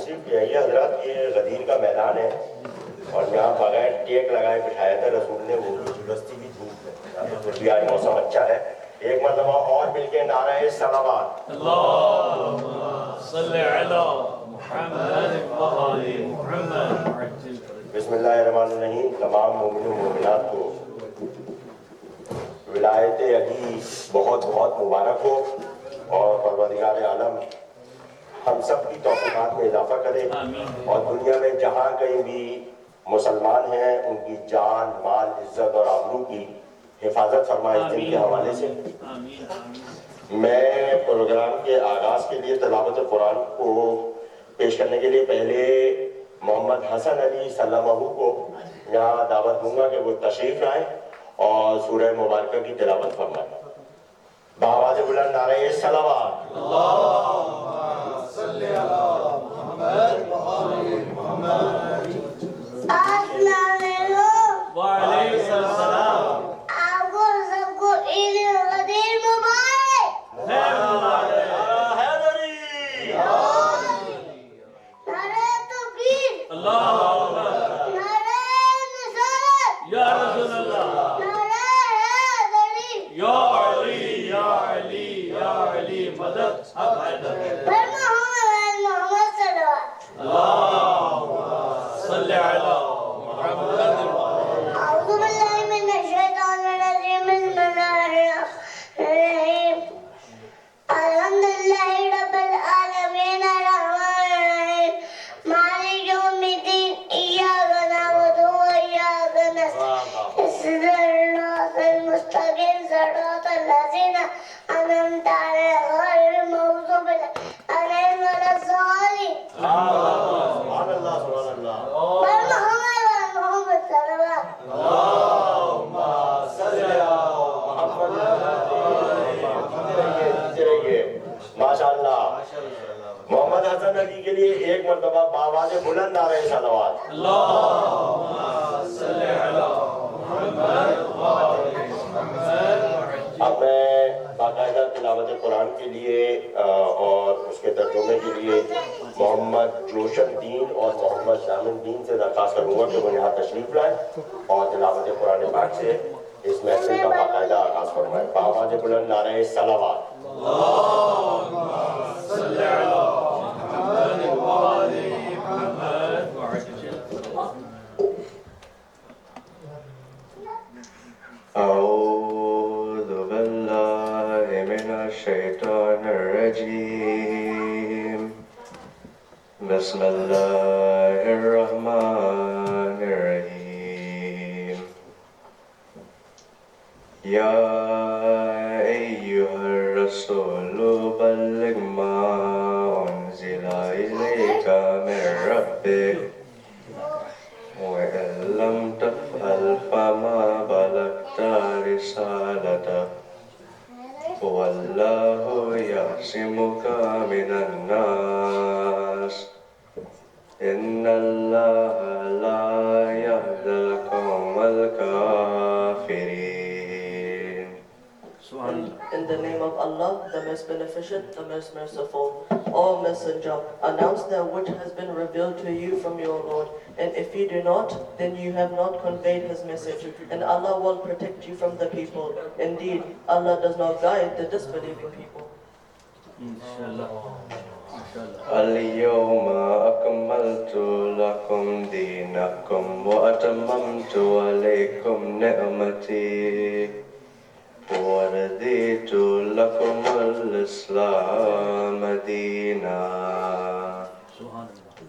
تشریف لے آئیے حضرات. یہ غدیر کا میدان ہے اور یہاں بغیر ٹیک لگائے بٹھایا تھا رسول نے, وہ بھی یونیورسٹی بھی دھوپ ہے, پھر بھی آج موسم اچھا ہے. ایک مرتبہ اور مل کے نعرہ صلوات. اللهم صل على محمد وآل محمد. بسم اللہ الرحمن الرحیم. تمام مومن و مومنات کو ولایت علی بہت بہت مبارک ہو اور پروردگار عالم ہم سب کی توفیقات میں اضافہ کرے اور دنیا میں جہاں کہیں بھی مسلمان ہیں ان کی جان, مال, عزت اور آبرو کی حفاظت فرمائے اس دن کے حوالے سے. میں پروگرام کے آغاز کے لیے تلاوت قرآن کو پیش کرنے کے لیے پہلے محمد حسن علی سلمہ کو یہاں دعوت دوں گا کہ وہ تشریف لائیں اور سورہ مبارکہ کی تلاوت فرمائیں. بآواز بلند نعرہ صلوات. اللهم صل على محمد وآل محمد. السلام علیکم. وعلیکم السلام. آپ کو سب کو عید غدیر مبارک. نعرہ تکبیر. اللہ اکبر. نعرہ رسالت. یا رسول اللہ. نعرہ حیدری. یا علی یا علی یا علی مدد حق حیدر. پر محمد صلوات. اللهم صل على محمد. اعوذ باللہ من الشیطان الرجیم. بسم اللہ الرحمن الرحیم. الحمد للہ رب العالمین الرحمن الرحیم مالک یوم الدین. ایاک نعبد و ایاک نستعین. اهدنا المستقیم صراط الذین انعمت علیہم غیر المغضوب علیہم ولا الضالین. سبحان اللہ سبحان اللہ. پر محمد صلوات. اللهم صل على محمد. ماشاء اللہ. محمد حسن علی کے لیے ایک مرتبہ بآواز بلند نعرہ صلوات. اللهم صل على محمد وآل محمد. اب میں باقاعدہ تلاوت قرآن کے لیے اور اس کے ترجمے کے لیے محمد جوشن دین اور محمد شامل دین سے درخواست کروں گا کہ وہ یہاں تشریف لائیں اور تلاوت قرآن پاک سے اس محفل کا باقاعدہ آغاز فرمائیں. بآواز بلند نعرہ صلوات. اللهم صل على محمد وآل محمد. أعوذ بالله من الشيطان الرجيم. بسم الله الرحمن الرحيم. يا أيها الرسول بلغ ما أنزل إليك من ربك وإن لم تفعل فما بلغت رسالته والله يعصمك من الناس إن الله لا يهدي القوم الكافرين. In the name of Allah, the most beneficent, the most merciful. O Messenger, announce that which has been revealed to you from your Lord. And if you do not, then you have not conveyed His message. And Allah will protect you from the people. Indeed, Allah does not guide the disbelieving people. اليوم أكملت لكم دينكم وأتممت عليكم نعمتي ورديت لكم الإسلام دينا.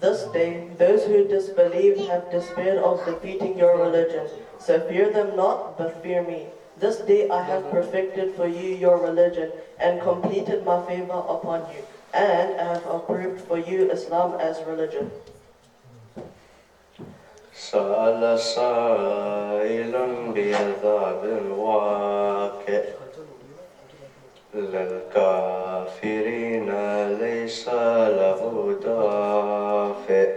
This day, those who disbelieve have despaired of defeating your religion. So fear them not, but fear me. This day I have perfected for you your religion and completed my favor upon you, and I have approved for you Islam as religion. سأل سائل بعذاب واقع للكافرين ليس له دافع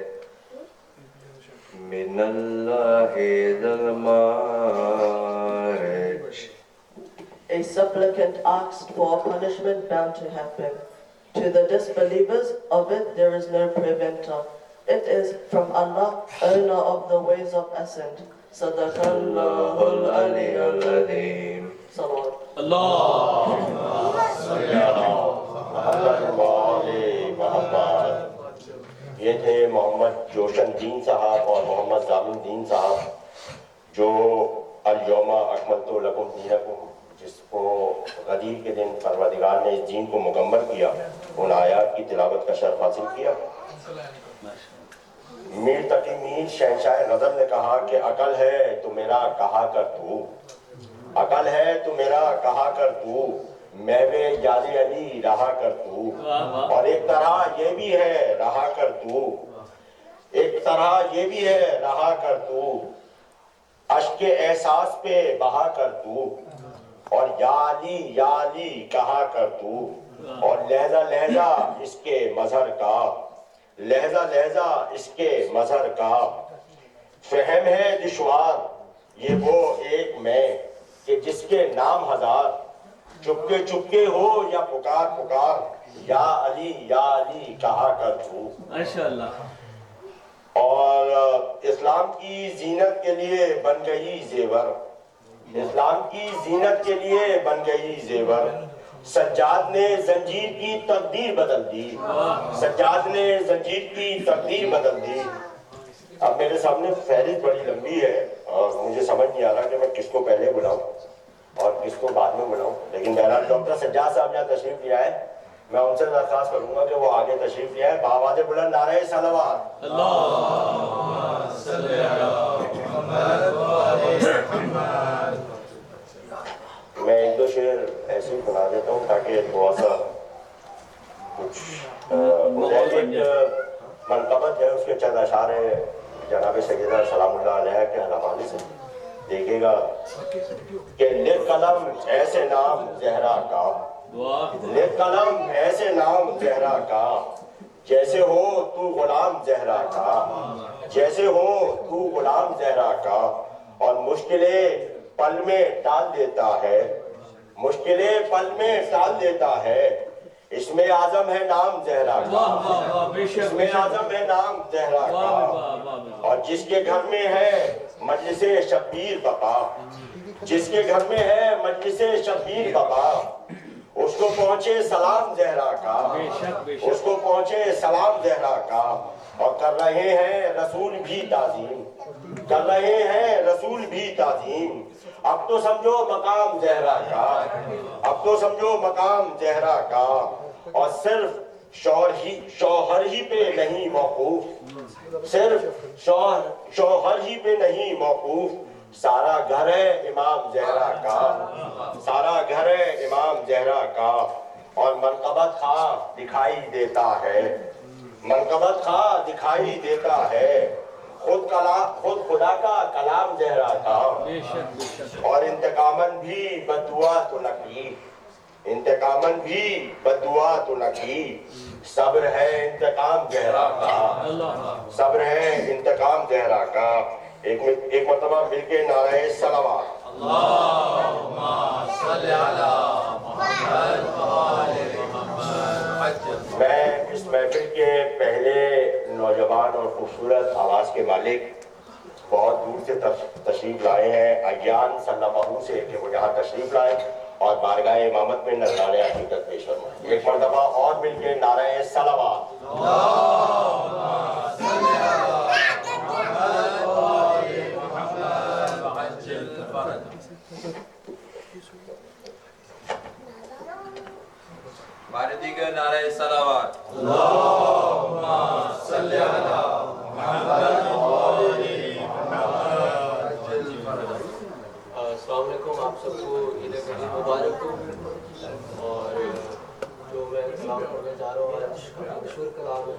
من الله ذي المعارج. A supplicant asked for a punishment bound to happen. To the disbelievers of it there is no preventer. It is from Allah, owner of the ways of ascent. Sadaqallahul Aliyyul Azim. Salawat. یہ تھے محمد جوشن دین صاحب اور محمد ضامن دین صاحب جو الیوم اکملت لکم دینکم جس کو غدیر کے دن پروردگار نے اس دین کو مکمل کیا ان آیات کی تلاوت کا شرف حاصل کیا. میر تقی میر شہنشاہ غزل نے کہا کہ عقل ہے تو میرا کہا کر تو، عقل ہے تو میرا کہا کر تو، میوے یاد علی رہا کر تو، اور ایک طرح یہ بھی ہے رہا کر تو، ایک طرح یہ بھی ہے رہا کر تو، اشک احساس پہ بہا کر تو، اور یا علی کہا کر تو، اور لہجہ لہجہ اس کے مظہر کا، لہجہ لہجہ اس کے مظہر کا، فہم ہے دشوار یہ وہ ایک میں کہ جس کے نام ہزار، چپکے ہو یا پکار پکار، یا علی کہا کر تو. ماشاءاللہ. اور اسلام کی زینت کے لیے بن گئی زیور، اسلام کی زینت کے لیے بن گئی زیور، سجاد نے زنجیر کی تقدیر بدل دی، سجاد نے زنجیر کی تقدیر بدل دی. اب میرے سامنے فہرست بڑی لمبی ہے اور مجھے سمجھ نہیں آ رہا کہ میں کس کو پہلے بلاؤں اور کس کو بعد میں بلاؤں، لیکن بہرحال ڈاکٹر سجاد صاحب جہاں تشریف لے آئے میں ان سے درخواست کروں گا کہ وہ آگے تشریف لے آئے. بآواز بلند نعرہ صلوات. میں ایک دو شعر ایسے ہی بنا دیتا ہوں تاکہ تھوڑا سا کچھ ایک منقبت ہے، اس کے چند اشعار جناب سیدہ سلام اللہ علیہ کے حوالے سے دیکھے گا کہ لکھ قلم ایسے نام زہرا کا، لکھ قلم ایسے نام زہرا کا، جیسے ہو تو غلام زہرا کا، جیسے ہو تو غلام زہرا کا، اور مشکلیں پل میں ٹال دیتا ہے، مشکلیں پل میں ٹال دیتا ہے، اس میں اعظم ہے نام زہرا کا، اس میں اعظم ہے نام زہرا کا، اور جس کے گھر میں ہے مجلس شبیر بقا، جس کے گھر میں ہے مجلس شبیر بقا، اس کو پہنچے سلام زہرا کا، اس کو پہنچے سلام زہرا کا، اور کر رہے ہیں رسول بھی تعظیم، کر رہے ہیں رسول بھی تعظیم. اب تو سمجھو مقام زہرا کا، اب تو سمجھو مقام زہرا کا، اور صرف شوہر ہی پہ نہیں موقوف، صرف شوہر ہی پہ نہیں موقوف، سارا گھر ہے امام زہرا کا، سارا گھر ہے امام زہرا کا. اور منقبت خواہ دکھائی دیتا ہے، منقبت خواہ دکھائی دیتا ہے، خود خدا کا کلام زہرا کا، اور انتقاماً بھی بددعا تو نہ کی، انتقاماً بھی بددعا تو نہ کی، صبر ہے انتقام زہرا کا، صبر ہے انتقام زہرا کا. ایک مرتبہ مل کے نعرہ صلوات. اللہم صلی علی محمد وآل محمد. میں اس محفل کے پہلے نوجوان اور خوبصورت آواز کے مالک بہت دور سے تشریف لائے ہیں، ایان صلی اللہ سے کہ وہ یہاں تشریف لائے اور بارگاہ امامت میں نذرانہ عقیدت پیش فرمائیں. ایک مرتبہ اور مل کے نعرہ صلوات. ہمارے دیگر نعرہ صلوات. اللہم صلی علی محمد وآل محمد. السلام علیکم، آپ سب کو عید غدیر مبارک ہو. اور جو میں کلام پڑھنے جا رہا ہوں آج مشہور کلام ہے،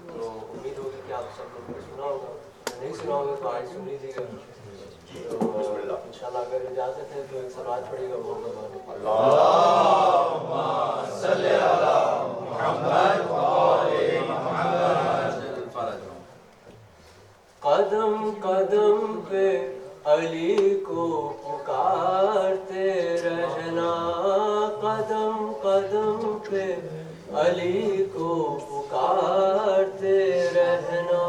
تو امید ہوگی کہ آپ سب لوگوں نے سنا ہوگا، نہیں سنا ہوگا تو آج سن لیجیے گا. انشاءاللہ اگر اجازت ہے تو ایک سلوات پڑھے گا محمد. اللہم صلی علی محمد وآل محمد. قدم قدم پہ علی کو پکارتے رہنا، قدم قدم پہ علی کو پکارتے رہنا،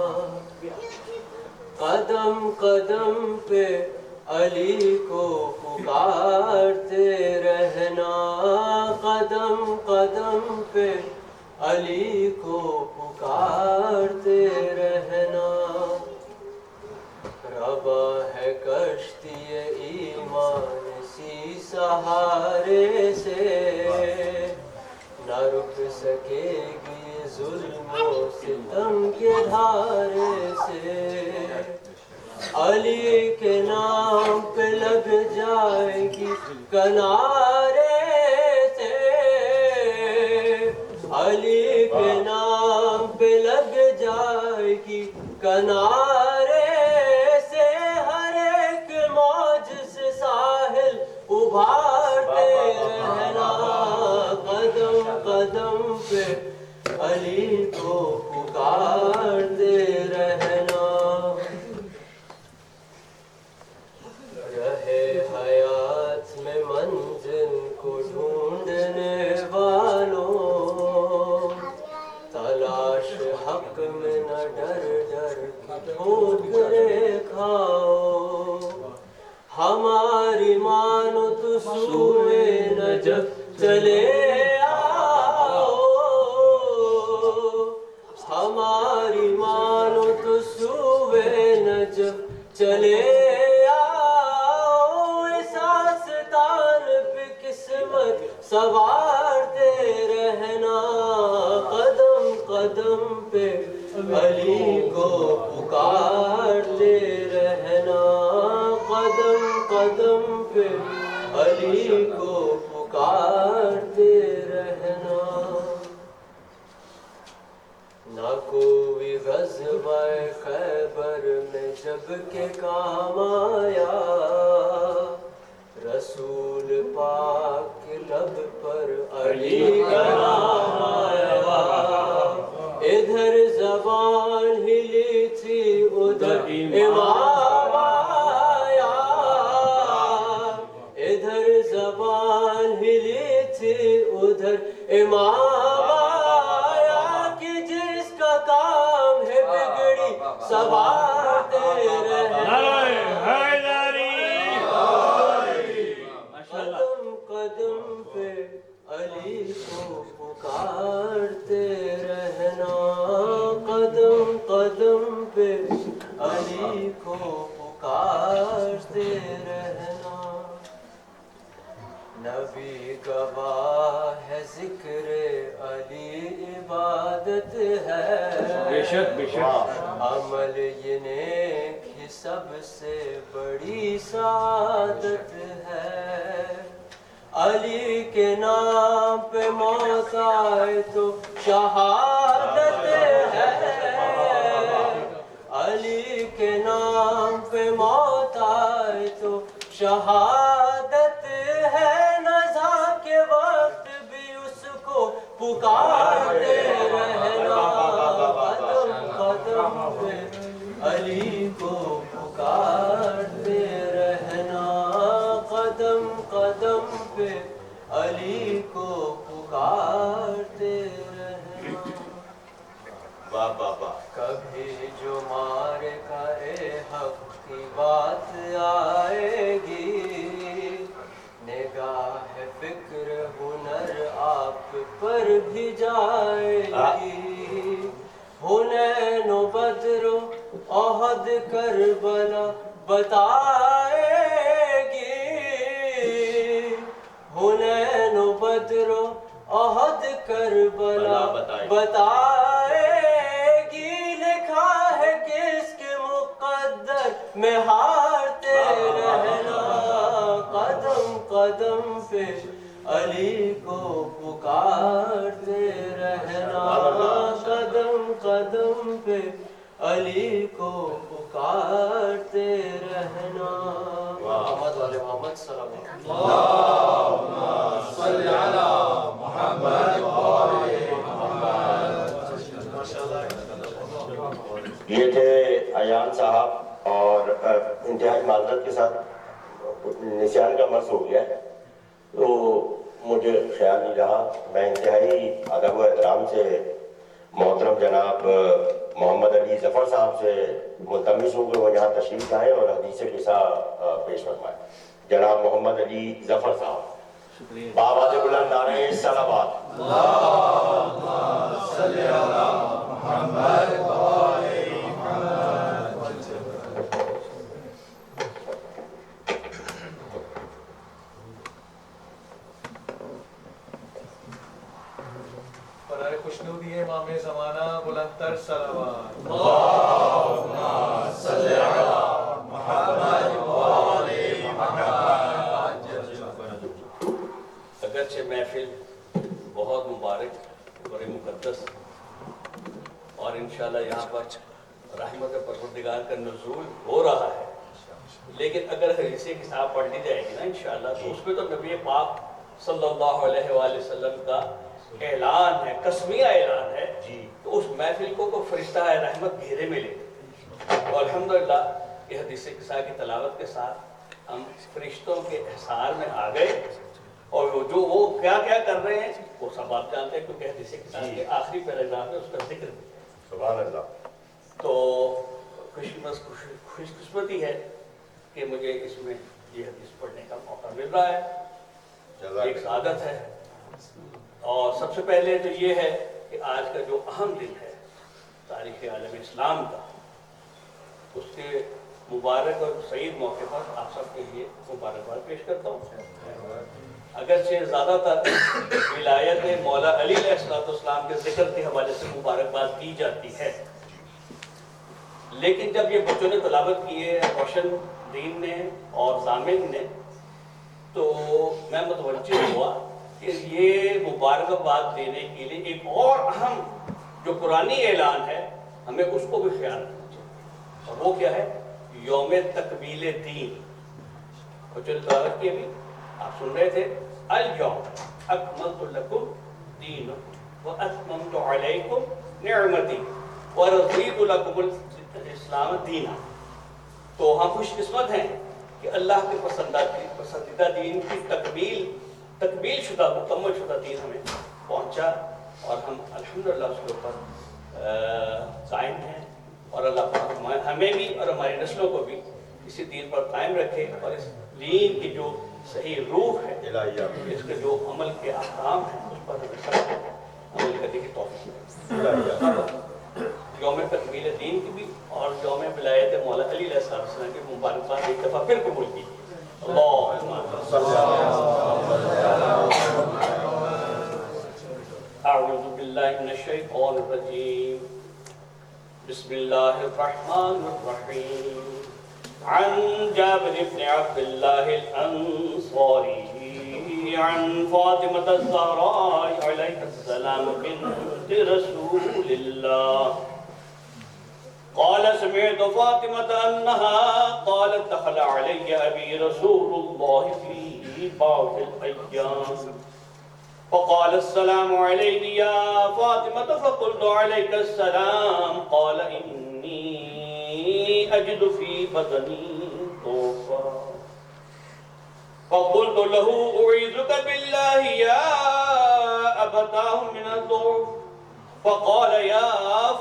قدم قدم پہ علی کو پکارتے رہنا، قدم قدم پہ علی کو پکارتے رہنا۔ ربا ہے کشتی ایمان سی سہارے سے، نہ رک سکے گی ظلم و ستم کے دھارے سے، علی کے نام پہ لگ جائے گی کنارے سے، علی کے نام پہ لگ جائے گی کنارے سے، ہر ایک موج سے ساحل ابھارتے رہنا، قدم قدم پہ علی کو پکارتے رہنا۔ رہے حیات میں منزل کو ڈھونڈنے والوں، تلاش حق میں نہ ڈر ڈر ٹھوکریں کھاؤ، ہماری مانو تو سوئے نجف چلے آؤ، ہماری مانو تو سوئے نجف چلے سوارتے رہنا، قدم قدم پہ علی کو پکارتے رہنا، قدم قدم پہ علی کو پکارتے رہنا۔ نہ کوئی غزوہ خیبر میں جب کہ کام آیا، رسول پاک کے لب پر علی کا نام آیا، ادھر زبان ہلی تھی ادھر امام آیا، ادھر زبان ہلی تھی ادھر امام آیا، کہ جس کا کام ہے بگڑی سوارتے رہنا، قدم پہ علی کو پکارتے رہنا، قدم قدم پہ علی کو پکارتے رہنا۔ نبی گواہ ہے ذکر علی عبادت ہے، بے شک بے شک، عمل یہ نیک ہی سب سے بڑی سعادت ہے، علی کے نام پہ موت آئے تو شہادت ہے، علی کے نام پہ موت آئے تو شہادت ہے، نزا کے وقت بھی اس کو پکارتے رہنا، قدم قدم پہ علی کو پکارتے رہنا، قدم قدم پہ علی کو پکارتے رہنا۔ واہ واہ واہ، کبھی جو مارے کا حق کی بات آئے گی، نگاہ فکر ہنر آپ پر بھی جائے گی، حنین و بدر و احد کربلا بتائے گی، حنین و بدر و احد کربلا بتائے گی، لکھا ہے کس کے مقدر میں ہارتے رہنا، قدم قدم پہ علی کو پکارتے رہنا، قدم قدم پہ علی کو پکارتے رہنا۔ محمد والے محمد صلی اللہ علیہ وسلم، اللہم صلی علی محمد وآلِ محمد۔ یہ تھے ایان صاحب، اور انتہائی معذرت کے ساتھ نسیان کا مرض ہو گیا ہے، تو مجھے خیال نہیں رہا. میں انتہائی ادب و احترام سے محترم جناب محمد علی ظفر صاحب سے ملتمس ہوں کہ وہ یہاں تشریف لائیں اور حدیث قصہ پیش فرمائیں. جناب محمد علی ظفر صاحب. بآواز بلند نعرہ صلوات. برائے خوشنودی امام زمانہ بلند تر صلوات. اگرچہ محفل بہت مبارک بڑے مقدس اور انشاءاللہ یہاں پر رحمت پروردگار کا نزول ہو رہا ہے، لیکن اگر حدیث کتاب پڑھ لی جائے گی نا انشاءاللہ تو اس میں تو نبی پاک صلی اللہ علیہ وآلہ وسلم کا اعلان ہے، قسمیہ اعلان ہے. تو اس محفل کو کوئی فرشتہ رحمت گھیرے میں لے. اور الحمدللہ یہ حدیث قصہ کی تلاوت کے ساتھ ہم فرشتوں کے احسار میں آ گئے، اور جو وہ کیا کیا کر رہے ہیں وہ سب آپ جانتے ہیں، کیونکہ حدیث قصہ کے آخری پیراگراف میں اس کا ذکر بھی. سبحان اللہ. تو خوش قسمتی ہے کہ مجھے اس میں یہ حدیث پڑھنے کا موقع مل رہا ہے، ایک سعادت ہے. اور سب سے پہلے تو یہ ہے کہ آج کا جو اہم دن ہے تاریخ عالم اسلام کا، اس کے مبارک اور سعید موقع پر آپ سب کے لیے مبارکباد پیش کرتا ہوں. اگرچہ زیادہ تر ولایت مولا علی علیہ السلام کے ذکر کے حوالے سے مبارکباد دی جاتی ہے، لیکن جب یہ بچوں نے تلاوت کی ہے، روشن دین نے اور ضامن نے، تو میں متوجہ ہوا کہ یہ مبارکباد دینے کے لیے ایک اور اہم جو قرآنی اعلان ہے ہمیں اس کو بھی خیال رکھنا چاہیے. اور وہ کیا ہے؟ یوم تکمیل دین. بچوں نے تلاوت کی بھی آپ سن رہے تھے، الیوم اکملت لکم دینکم واتممت علیکم نعمتی ورضیت لکم الاسلام دینا. تو ہم خوش قسمت ہیں کہ اللہ کے پسندیدہ دین کی تکمیل شدہ مکمل شدہ دین ہمیں پہنچا، اور ہم الحمدللہ اس کے اوپر قائم ہیں. اور اللہ پاک ہمیں بھی اور ہماری نسلوں کو بھی اسی دین پر قائم رکھے، اور اس دین کی جو صحیح روح ہے، اس کے جو عمل کے احکام ہیں، اس پر ہمیں سب عمل کرنے کی توفیق دے. یوم تکمیل دین کی بھی اور یوم ولایت مولا علی علیہ السلام کی مبارکباد ایک دفعہ پھر قبول کی. اعوذ باللہ من الشیطان الرجیم. بسم اللہ الرحمن الرحیم. عن جابر بن عبد اللہ الانصاری عن فاطمة الزہراء علیہ السلام بنت رسول اللہ قال سمعت فاطمة أنها قالت دخل علي أبي رسول الله في بعض الأيام فقال السلام عليك يا فاطمة فقلت عليك السلام قال إني أجد في بدني ضعفا فقلت له أعيذك بالله يا أبتاه من الضعف فقال يا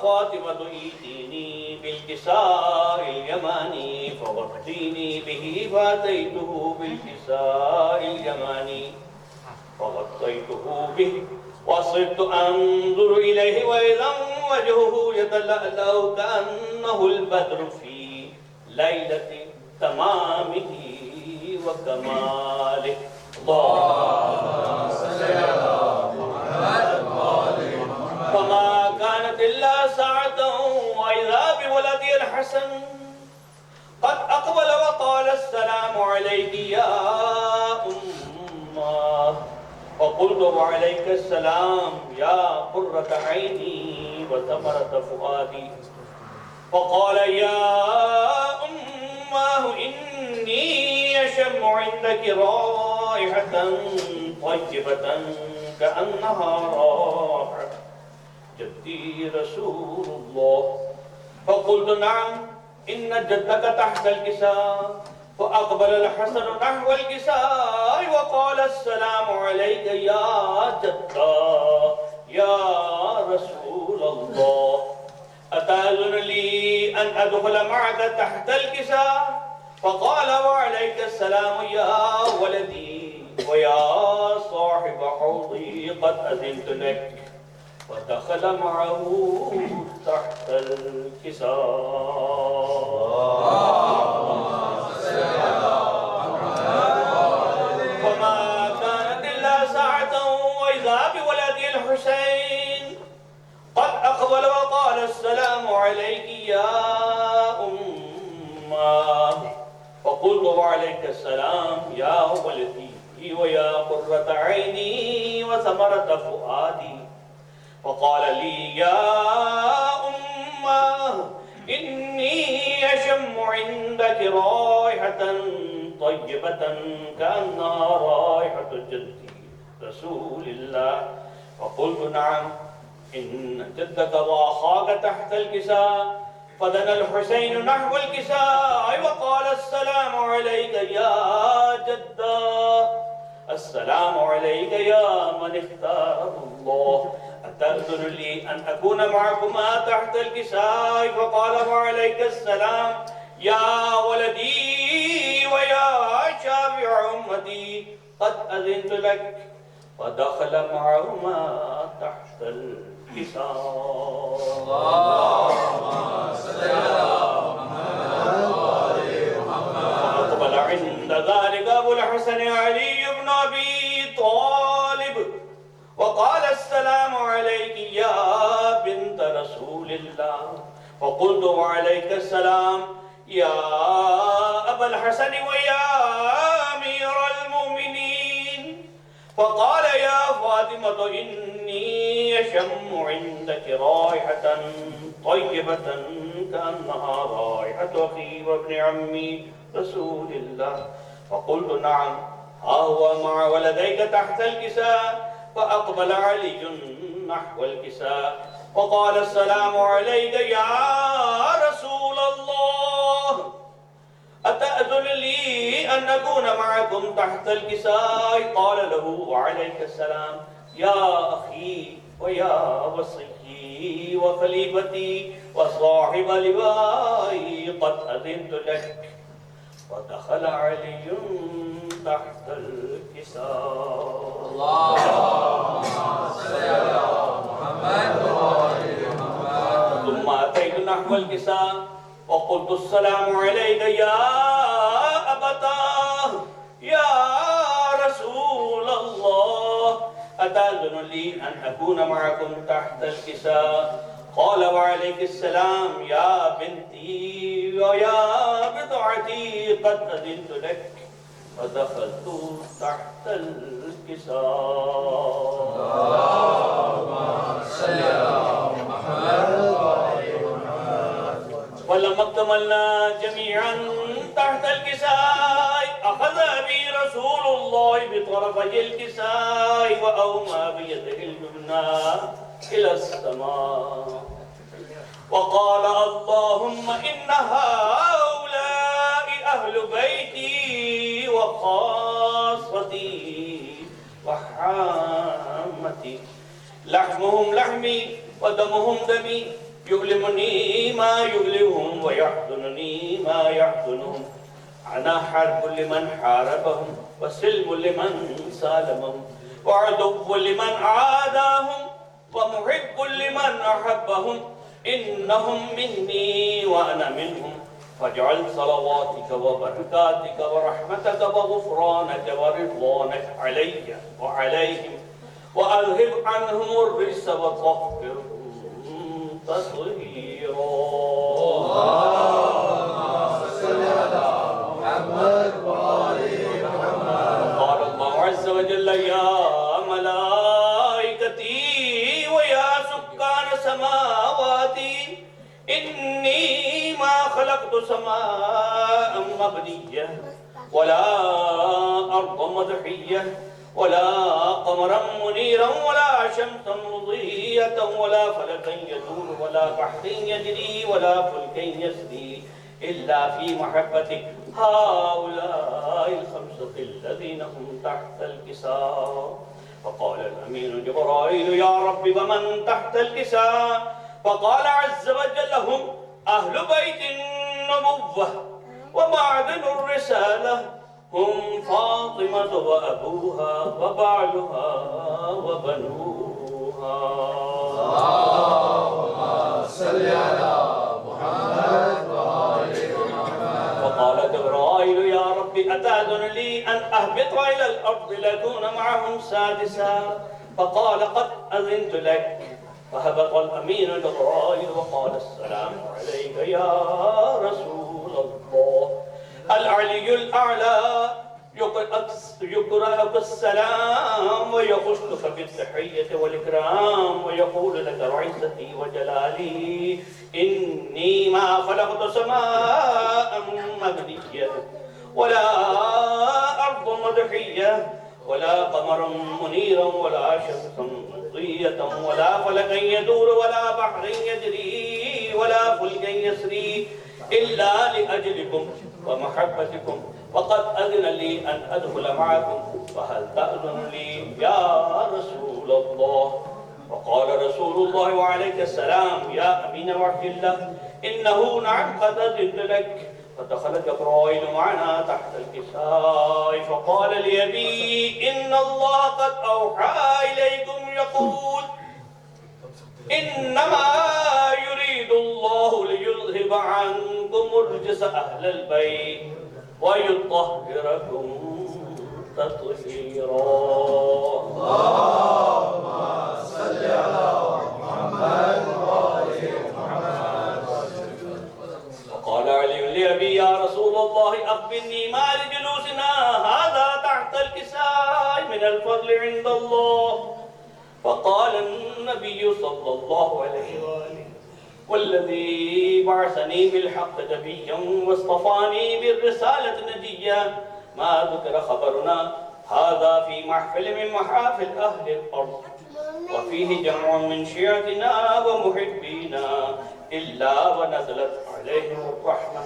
فاطمة ائتيني بالكساء اليماني فغطيني به فأتيته بالكساء اليماني فغطيته به وصرت أنظر إليه وإذا وجهه يتلألأ كأنه البدر في ليلة تمامه وكماله. اللهم صل على محمد فما كانت إلا ساعة وإذا بولدي الحسن قد أقبل وقال السلام عليك يا أمه فقلت وعليك السلام يا قرة عيني وثمرة فؤادي فقال يا أمه إني أشم عندك رائحة طيبة كأنها رائحة جدي رسول الله فقلت نعم إن جدك تحت الكساء فأقبل الحسن نحو الكساء وقال السلام عليك يا جدا يا رسول الله أتأذن لي أن أدخل معك تحت الكساء؟ فقال وعليك السلام يا ولدي ويا صاحب حوضي قد أذنت لك. فدخل معه تحت الكساء. فما كانت إلا ساعة وإذا بولده الحسين قد أقبل وقال السلام عليك يا أمه. فقلت وعليك السلام يا ولدي ويا قرة عيني وثمرة فؤادي. فقال لي يا أمه إني أشم عندك رائحة طيبة كأنها رائحة جدي رسول الله. فقلت نعم إن جدك وأخاك تحت الكساء. فدنا الحسين نحو الكساء وقال السلام عليك يا جدا السلام عليك يا من اختاره الله. أتأذن لي أن أكون معكما تحت الكساء؟ فقال وعليك السلام يا ولدي ويا شافع أمتي قد أذنت لك. فدخل معهما تحت الكساء. فأقبل عند ذلك أبو الحسن علي بن أبي طالب وقال السلام عليك يا بنت رسول الله. فقلت وعليك السلام يا أبا الحسن ويا أمير المؤمنين. فقال يا فاطمة إني أشم عندك رائحة طيبة كأنها رائحة أخي وابن عمي رسول الله. فقلت نعم ها هو مع ولديك تحت الكساء. فأقبل علي نحو الكساء وقال السلام عليك يا رسول الله أتأذن لي أن أكون معكم تحت الكساء؟ قال له وعليك السلام يا أخي ويا وصيي وخليفتي وصاحب لوائي قد أذنت لك. فدخل علي تحت الكساء. ثم أتيت نحو الكساء وقلت السلام عليك يا أبتاه يا رسول الله أتأذن لي أن أكون معكم تحت الكساء؟ قال وعليك السلام يا بنتي ويا بضعتي قد أذنت لك. فدخلت تحت الكساء. ولما اكتملنا جميعا تحت الكساء أخذ بي رسول الله بطرفي الكساء وأومى بيده اليمنى إلى السماء وقال اللهم إن هؤلاء أهل بيتي وخاصتي وحامتي لحمهم لحمي ودمهم دمي يؤلمني ما يؤلمهم ويحزنني ما يحزنهم. أنا حرب لمن حاربهم وسلم لمن سالمهم وعدو لمن عاداهم ومحب لمن أحبهم. إنهم مني وأنا منهم. فاجعل صلواتك وبركاتك ورحمتك وغفرانك ورضوانك علي وعليهم وأذهب عنهم الرجس وطهرهم تطهيرا. قال الله عز وجل يا ملائكتي ويا سكان سماواتي إني ما خلقت سماء مبنية ولا أرض مدحية ولا قمرا منيرا ولا شمسا مضية ولا فلكا يدور ولا بحر يجري ولا فلك يسري إلا في محبتك هؤلاء الخمسة الذين هم تحت الكساء. فقال الأمين جبرائيل يا رب ومن تحت الكساء؟ فقال عز وجل هم أهل بيت النبوة ومعدن الرسالة، هم فاطمة وأبوها وبعلها وبنوها. اللهم صل على محمد وآل محمد. فقال جبرائيل يا رب أتأذن لي أن أهبط إلى الأرض لأكون معهم سادسا؟ فقال قد أذنت لك. فهبط الأمين جبرائيل وقال السلام عليك يا رسول الله. العلي الأعلى يقرأك السلام ويخصك بالتحية والإكرام ويقول لك وعزتي وجلالي إني ما خلقت سماء مبنية ولا أرض مدحية ولا قمر منيرا ولا شمسا مضية ولا فلكا يدور ولا بحر يجري ولا فلكا يسري إلا لأجلكم ومحبتكم، وقد أذن لي أن أدخل معكم، فهل تأذن لي يا رسول الله؟ وقال رسول الله وعليك السلام يا أمين وحي الله إنه نعم قد أذن لك. فدخل جبرائيل معنا تحت الكساء فقال لأبي إن الله قد أوحى إليكم يقول إنما يريد الله ليذهب عنكم الرجس أهل البيت ويطهركم تطهيرا. اللهم صل على محمد وآل محمد. وقال علي لأبي يا رسول الله أخبرني ما لجلوسنا هذا تحت الكساء من الفضل عند الله. فقال النبي صلى الله عليه وآله والذي بعثني بالحق نبيا واصطفاني بالرسالة نجيا ما ذكر خبرنا هذا في محفل من محافل أهل الأرض وفيه جمع من شيعتنا ومحبينا إلا ونزلت عليهم الرحمة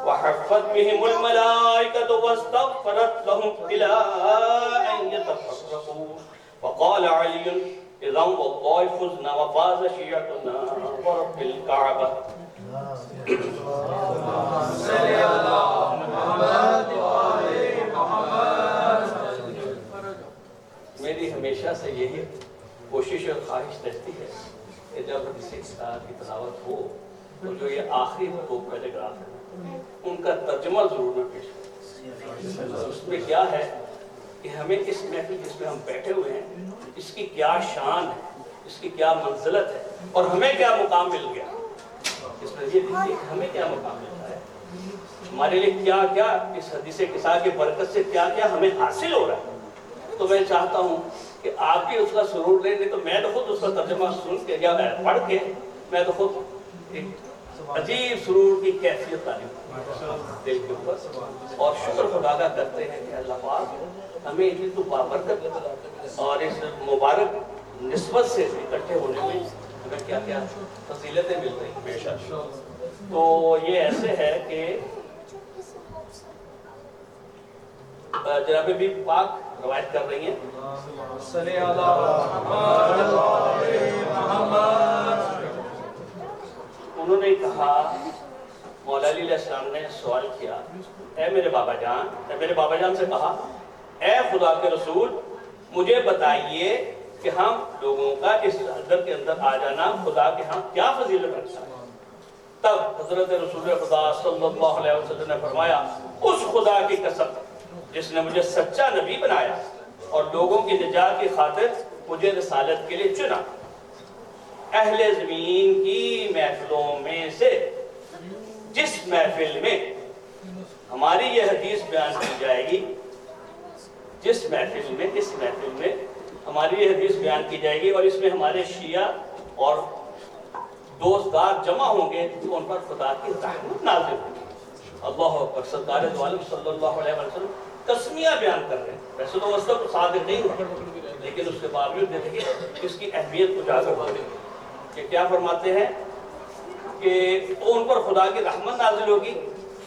وحفت بهم الملائكة واستغفرت لهم إلى أن يتفرقوا. وقال علي إذا والله فزنا وفاز شيعتنا ورب الكعبة. صل على محمد وآل محمد. میری ہمیشہ سے یہی کوشش اور خواہش رہتی ہے کہ جب کسی کتاب کی تلاوت ہو تو جو یہ آخری دو پیراگراف ہیں ان کا ترجمہ ضرور میں پیش کروں. اس میں کیا ہے کہ ہمیں اس محفل جس میں ہم بیٹھے ہوئے ہیں اس کی کیا شان ہے، اس کی کیا منزلت ہے اور ہمیں کیا مقام مل گیا. اس میں یہ دیکھیے کہ ہمیں کیا مقام ملتا ہے، ہمارے لیے کیا کیا اس حدیث قصہ کی برکت سے کیا کیا ہمیں حاصل ہو رہا ہے. تو میں چاہتا ہوں کہ آپ بھی اس کا سرور لیں. نہیں تو میں تو خود اس کا ترجمہ سن کے یا پڑھ کے میں تو خود ایک عجیب سرور کی کیفیت تعلیم دل کے اوپر اور شکر خدا کا کرتے ہیں کہ اللہ پاک ہمیں اتنی تو بابرکت اور اس مبارک نسبت سے اکٹھے ہونے میں ہمیں کیا کیا فضیلتیں مل رہی ہیں. بے شک تو یہ ایسے ہے کہ جناب بی پاک روایت کر رہی ہیں صلی اللہ علیہ محمد. انہوں نے کہا مولا علی علیہ السلام نے سوال کیا اے میرے بابا جان سے کہا اے خدا کے رسول مجھے بتائیے کہ ہم لوگوں کا اس حضرت کے اندر آ جانا خدا کے ہاں کیا فضیلت رکھتا ہے. تب حضرت رسول خدا صلی اللہ علیہ وسلم نے فرمایا اس خدا کی قسم جس نے مجھے سچا نبی بنایا اور لوگوں کی نجات کی خاطر مجھے رسالت کے لیے چنا. اہل زمین کی محفلوں میں سے جس محفل میں ہماری یہ حدیث بیان کی جائے گی، اس محفل میں ہماری یہ حدیث بیان کی جائے گی اور اس میں ہمارے شیعہ اور دوستدار جمع ہوں گے تو ان پر خدا کی رحمت نازل ہوگی. اللہ اکبر. سرکار دو عالم صلی اللہ علیہ وسلم تسمیہ بیان کر رہے ہیں. ویسے تو اس وقت صادق نہیں ہے لیکن اس کے باوجود دیکھیے اس کی اہمیت اجاگر ہو گئی کہ کیا فرماتے ہیں کہ ان پر خدا کی رحمت نازل ہوگی.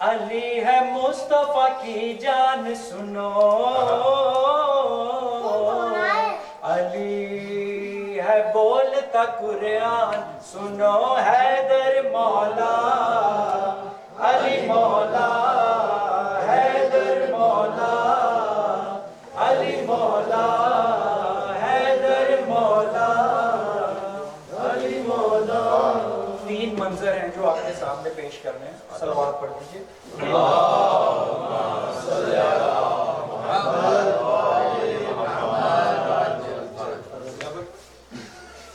علی ہے مصطفیٰ کی جان سنو علی ہے بولتا قرآن سنو حیدر مولا علی مولا حیدر مولا علی مولا حیدر مولا علی مولا. تین منظر ہیں جو آپ کے سامنے پیش کرنے ہیں. صلوات پڑھ دیجیے.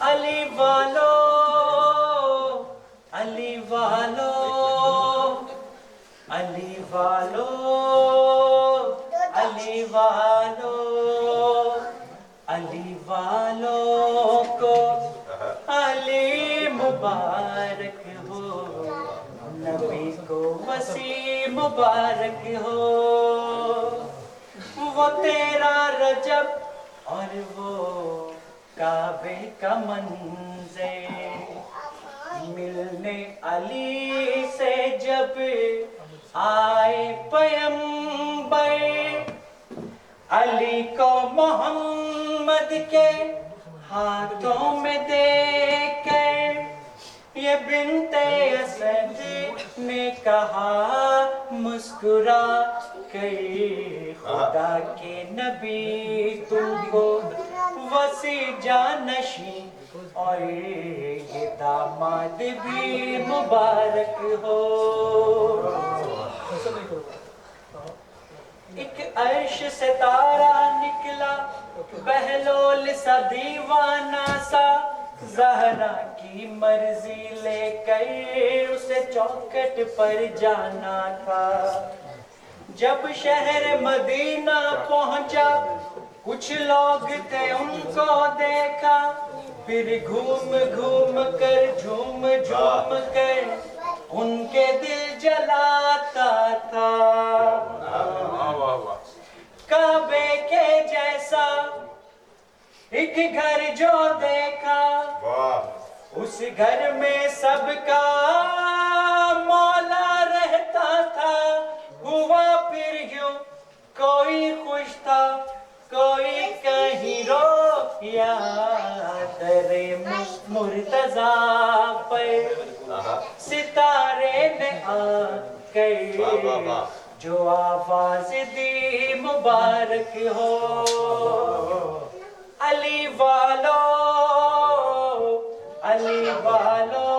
علی والو علی والو علی والو علی والو علی والو کو علی مبارک ہو نبی کو مسیح مبارک ہو وہ تیرا رجب اور وہ کعبے کا منظر ملنے علی سے جب آئے پیمبر علی کو محمد کے ہاتھوں میں دے کر یہ بنت اسد نے کہا مسکرا کر خدا کے نبی تم کو وسیع جانشین اور یہ داماد بھی مبارک ہو. ایک عرش سے تارا نکلا بہلول سا دیوانہ سا زہرا کی مرضی لے کر اسے چوکھٹ پر جانا تھا. جب شہر مدینہ پہنچا کچھ لوگ تھے ان کو دیکھا پھر گھوم گھوم کر جھوم جھوم کر ان کے دل جلاتا تھا. کعبے کے جیسا ایک گھر جو دیکھا اس گھر میں سب کا مولا رہتا تھا. ہوا پھر یوں کوئی خوش تھا کوئی کہیں رو یا در مرتضیٰ پر ستارے نے آ کر جو آواز دی مبارک ہو. علی والو علی والو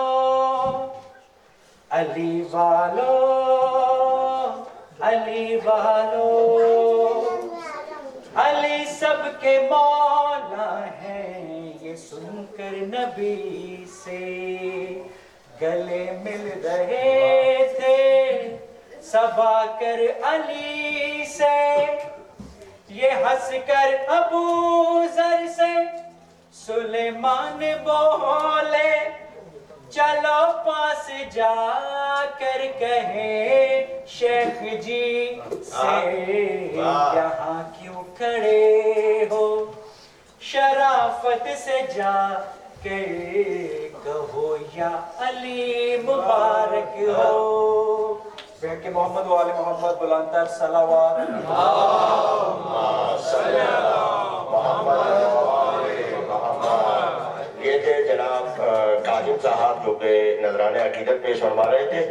علی والو علی والو علی سب کے مولا ہیں یہ سن کر نبی سے گلے مل رہے تھے صبا کر علی سے. یہ ہنس کر ابو ذر سے سلیمان بولے چلو پاس جا کر کہیں شیخ جی سے یہاں کیوں کھڑے ہو شرافت سے جا کر کہو یا علی مبارک ہو. کہ محمد و آل محمد بلند تر صلوات. یہ تھے جناب کاظم صاحب جو کہ نذرانِ عقیدت پیش فرما رہے تھے.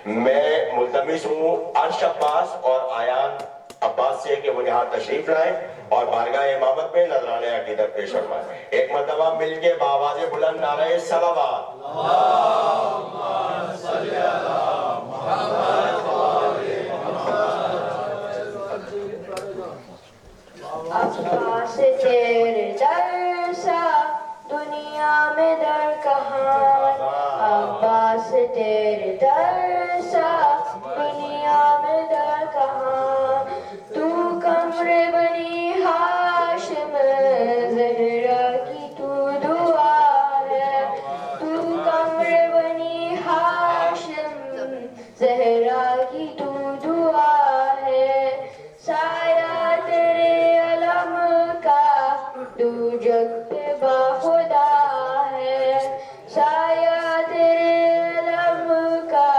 میں ملتمس ہوں عرش عباس اور آیان عباس سے کہ وہ یہاں تشریف لائیں اور بارگاہ امامت میں نذرانِ عقیدت پیش فرمائیں. ایک مرتبہ مل کے بآواز بلند نعرہ صلوات. عباس تیرے در سا دنیا میں در کہاں عباس تیرے در سا دنیا میں در کہاں تو کمر بنی ہاشم زہرا کی تو دعا ہے تو کمر بنی ہاشم زہرا کی تو دعا ہے سایہ تیرے علم کا تو جگ پہ باخدا ہے سایہ تیرے علم کا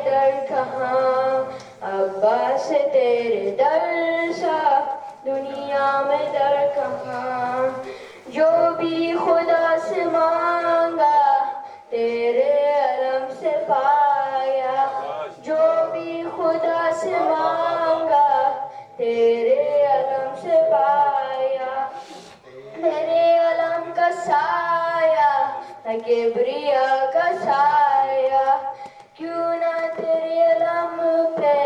در کہاں عباس تیرے در سا دنیا میں در کہاں جو بھی خدا سے مانگا تیرے علم سے پایا جو بھی خدا سے مانگا تیرے علم سے پایا تیرے علم کا سایہ نہ کبریا کا سایہ کیوں نہ تیرے علم پہ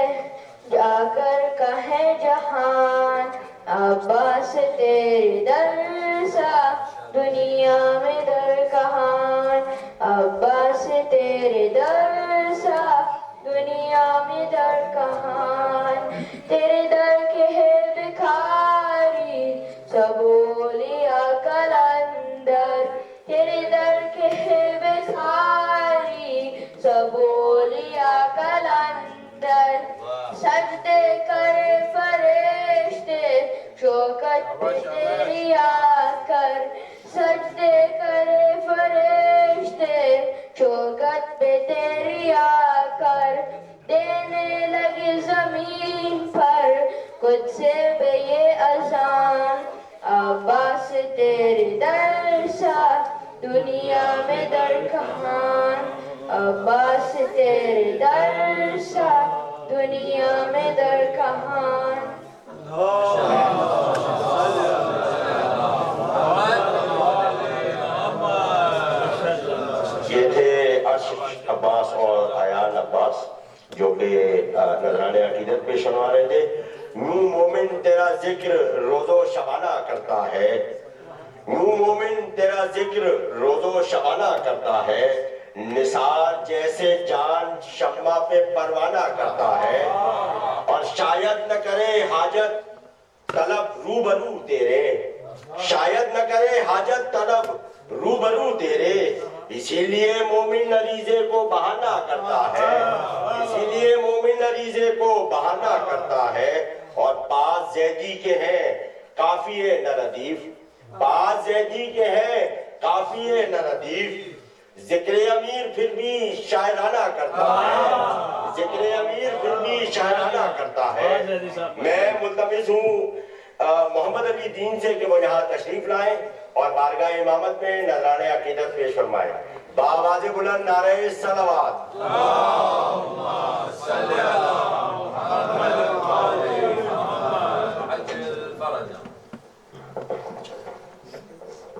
جا کر کہے جہان عباس تیرے در سا دنیا میں در کہاں عباس تیرے در سا دنیا میں در کہاں تیرے در کے ہے بکھاری سب اولیاء کلندر تیرے در کے ہے بکھاری سب اولیاء کلندر سجدے کرے فرشتے شوکت پہ تیری آ کر سجدے کرے فرشتے شوکت پہ تیری آ کر دینے لگے زمین پر خود سے بے یہ اذان عباس تیرے در سا دنیا میں در کہاں عباس تیرے در سا دنیا میں در کہاں یہ تھے ارشد عباس اور ایان عباس جو کہ نذرانِ عقیدت پیش فرما رہے تھے. یوں مومن تیرا ذکر روز و شبانہ کرتا ہے یوں مومن تیرا ذکر روز و شبانہ کرتا ہے نثار جیسے جان شمع پہ پروانہ کرتا ہے اور شاید نہ کرے حاجت طلب روبرو تیرے شاید نہ کرے حاجت طلب روبرو تیرے اسی لیے مومن عریضے کو بہانہ کرتا ہے اسی لیے مومن عریضے کو بہانہ کرتا ہے اور بعض زیدی کے ہیں کافی نہ ردیف بعض زیدی کے ہیں کافی نہ ردیف ذکر امیر پھر بھی شاعرانہ کرتا ہے ذکر امیر پھر بھی شاعرانہ کرتا ہے. میں ملتمس ہوں محمد علی دین سے کہ وہ یہاں تشریف لائیں اور بارگاہ امامت میں نذرانِ عقیدت پیش فرمائیں. بآواز بلند نعرہ صلوات اللہم صلی علی محمد وآل محمد عجل فرجہ.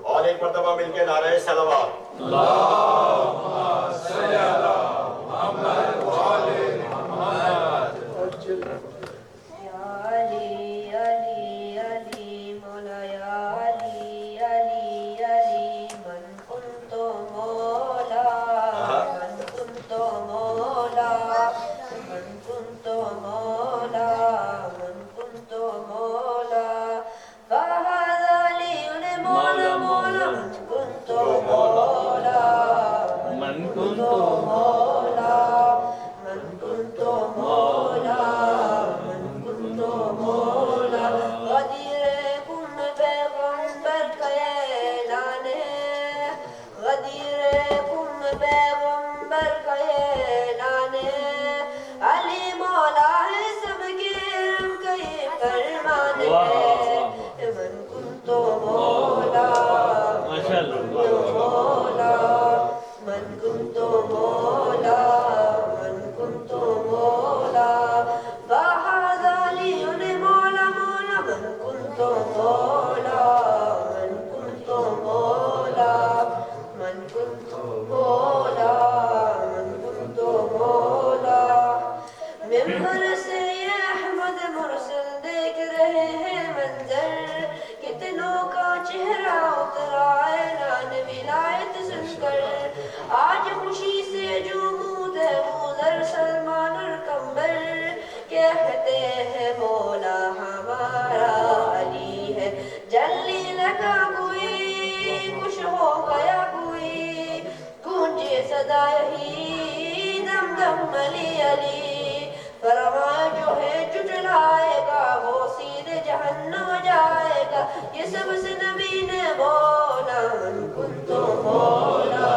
اور ایک مرتبہ مل کے نعرہ صلوات اللہم صلی علی محمد وآل محمد عجل. یا علی علی علی مولا یا علی علی علی من کنت مولا من کنت مولا من کنت مولا من کنت مولا فهذا علی مولا مولا من کنت مولا من کنت مولا من کنت مولا من کنت مولا غدیرکم پیغمبر کا اعلان ہے غدیرکم پیغمبر کا اعلان ہے علی مولا ہے سب کے ہم کا یہ فرمان ہے من کنت مولا مولا من کنت مولا من کنت مولا فهذا علی مولا مولا من کنت مولا من کنت مولا من کنت مولا من کنت مولا. ممبر سے یہ احمد مرسل دیکھ رہے ہیں منظر کتنوں کا چہرہ اترا اعلان ولایت سن کر آج خوشی سے جمود ہے موذر سلمان اور کمبر کہتے ہیں مولا ہمارا علی ہے جلنے لگا کوئی خوش ہو گیا کوئی گونجے صدا یہی دم دم علی علی فرمان جو ہے جھٹلائے گا وہ سیدھے جہنم جائے گا یہ سب سے نبی نے بولا من کنت مولا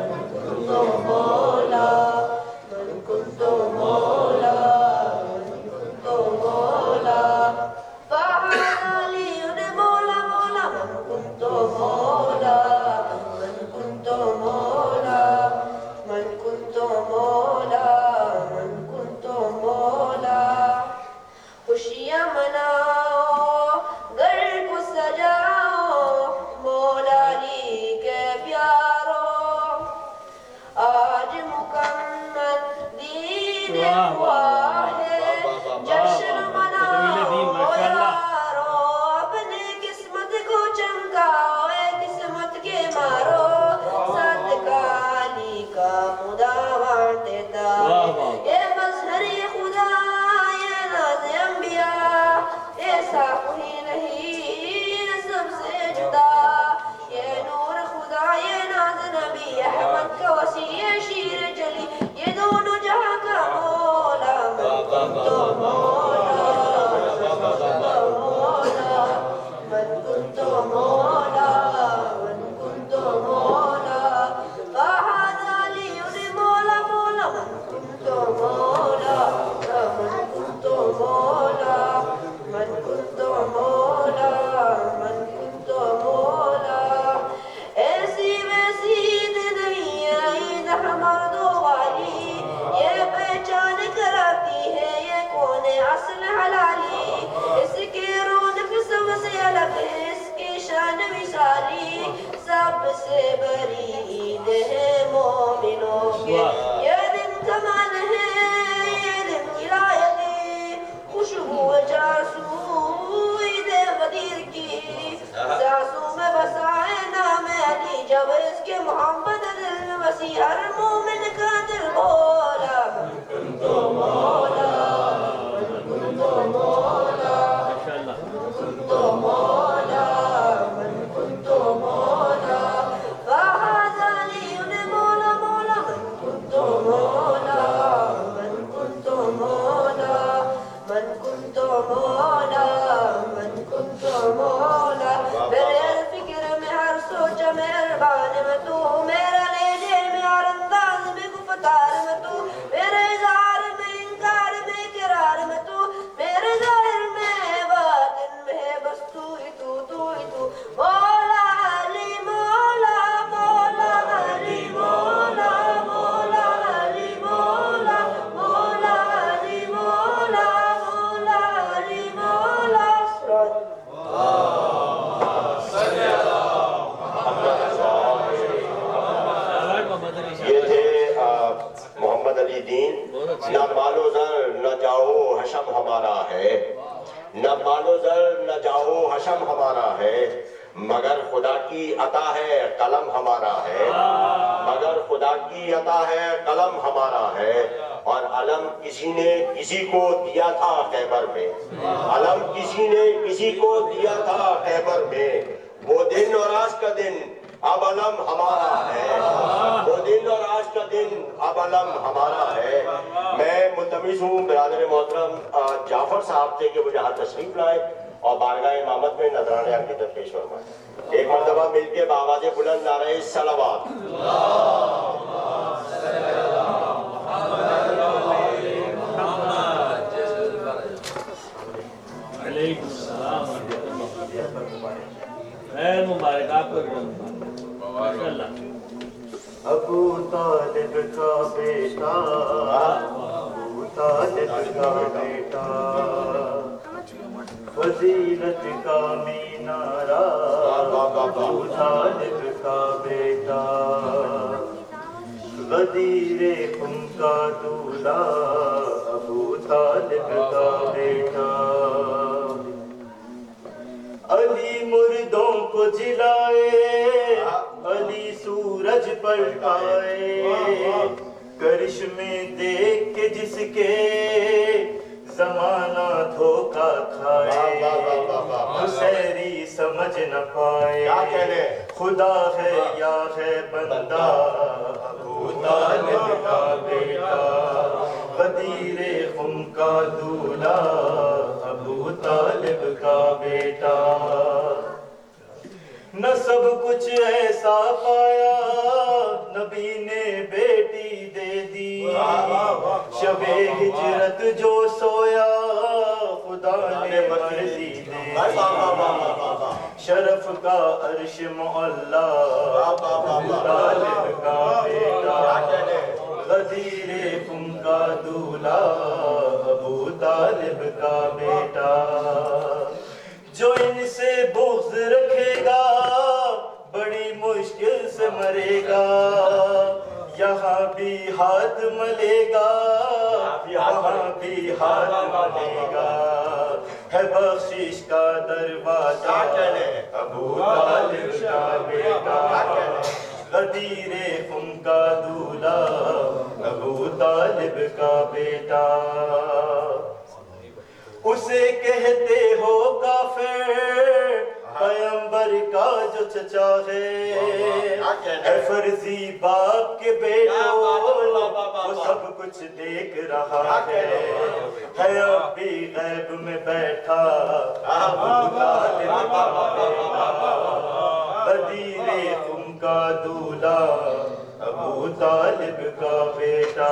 من کنت مولا من کنت آج مکمل دین ہوا ہے جشن مناؤ یارو اپنے قسمت کو چمکاؤ اے قسمت کے مارو صدقہ علی کا مداوع دیتا یہ مظہر خدا یہ ناز انبیاء ایسا کوئی نہیں سب سے جدا یہ نور خدا یہ ناز نبی احمد کا وسیع شیر جلی یہ دونوں جہاں کا مولا من کنتو مولا من کنتو مولا من کنتو مولا فهذا علی مولا مولا من کنتو مولا من کنتو مولا من کنتو مولا من کنتو مولا ایسی ویسی نہیں عید مردوں والی یہ پہچان کراتی ہے یہ کون اصل حلالی اس کی رونق سب سے الگ ہے اس کی شان مثالی سب سے بڑی عید ہے مومنوں کے یہ دن کمال ہے یہ دن ولایتی خوشبو جاسو عید غدیر کی ساسوں میں بسائے نام علی جب اس کے محمد دل میں وسیع ہر مومن کا دل بولا من کنتو مولا من کنتو مولا من کنتو مولا من کنتو مولا فهذا علی مولا مولا من کنتو مولا من کنتو مولا من کنتو مولا من کنتو مولا میرے فکر میں ہر سوچ مہربان میں تو میرا لینے میں ہر انداز میں گفتار میں تو میرے اظہار میں انکار میں اقرار میں تو میرے ظاہر میں باطن میں بس تو ہی تو مولا علی مولا مولا علی مولا مولا علی مولا مولا علی مولا مولا علی مولا یہ تھے محمد علی دین. نہ مال و زر نہ جاؤ حشم ہمارا ہے نہ مال و زر نہ جاؤ حشم ہمارا ہے مگر خدا کی عطا ہے قلم ہمارا ہے مگر خدا کی عطا ہے قلم ہمارا ہے اور علم کسی نے کسی کو دیا تھا خیبر میں علم کسی نے کسی کو دیا تھا خیبر میں وہ دن اور آج کا دن اب علم ہمارا ہے وہ دن اور آج کا دن اب علم ہمارا ہے. میں ملتمس ہوں برادر محترم جعفر صاحب سے کہ وہ یہاں تشریف لائے اور بارگاہ امامت میں نذرانہ عقیدت پیش فرمائیں. ایک مرتبہ مل کے بآواز بلند نعرہ صلوات. علیکم السلام خیر مبارک آپ کو ماشاءاللہ. ابو طالب کا بیٹا ابو طالب کا بیٹا فضیلت کا مینارہ ابو طالب کا بیٹا غدیر خم کا دولہا ابو طالب کا بیٹا علی مردوں کو جلائے علی سورج پر آئے کرشمے دیکھ کے جس کے زمانہ دھوکہ کھائے حسیری سمجھ نہ پائے خدا ہے یا ہے بندہ ابو طالب کا بیٹا غدیر خم کا دولہا ابو طالب کا بیٹا نہ سب کچھ ایسا پایا نبی نے بیٹی دے دی شب ہجرت جو سویا خدا نے مرضی دے دی شرف کا عرش معلا ابو طالب کا بیٹا غدیر خم کا دولہا ابو طالب کا بیٹا جو ان سے بغض رکھے گا بڑی مشکل سے مرے گا یہاں بھی ہاتھ ملے گا وہاں بھی ہاتھ ملے گا ہے بخشش کا دروازہ ابو طالب کا بیٹا غدیر خم کا دولہا ابو طالب کا بیٹا اسے کہتے ہو کافر پیغمبر کا جو چچا ہے اے فرضی باپ کے بیٹو وہ سب کچھ دیکھ رہا ہے اب بھی غیب میں بیٹھا ابو طالب کا بیٹا غدیر خم کا دولہا ابو طالب کا بیٹا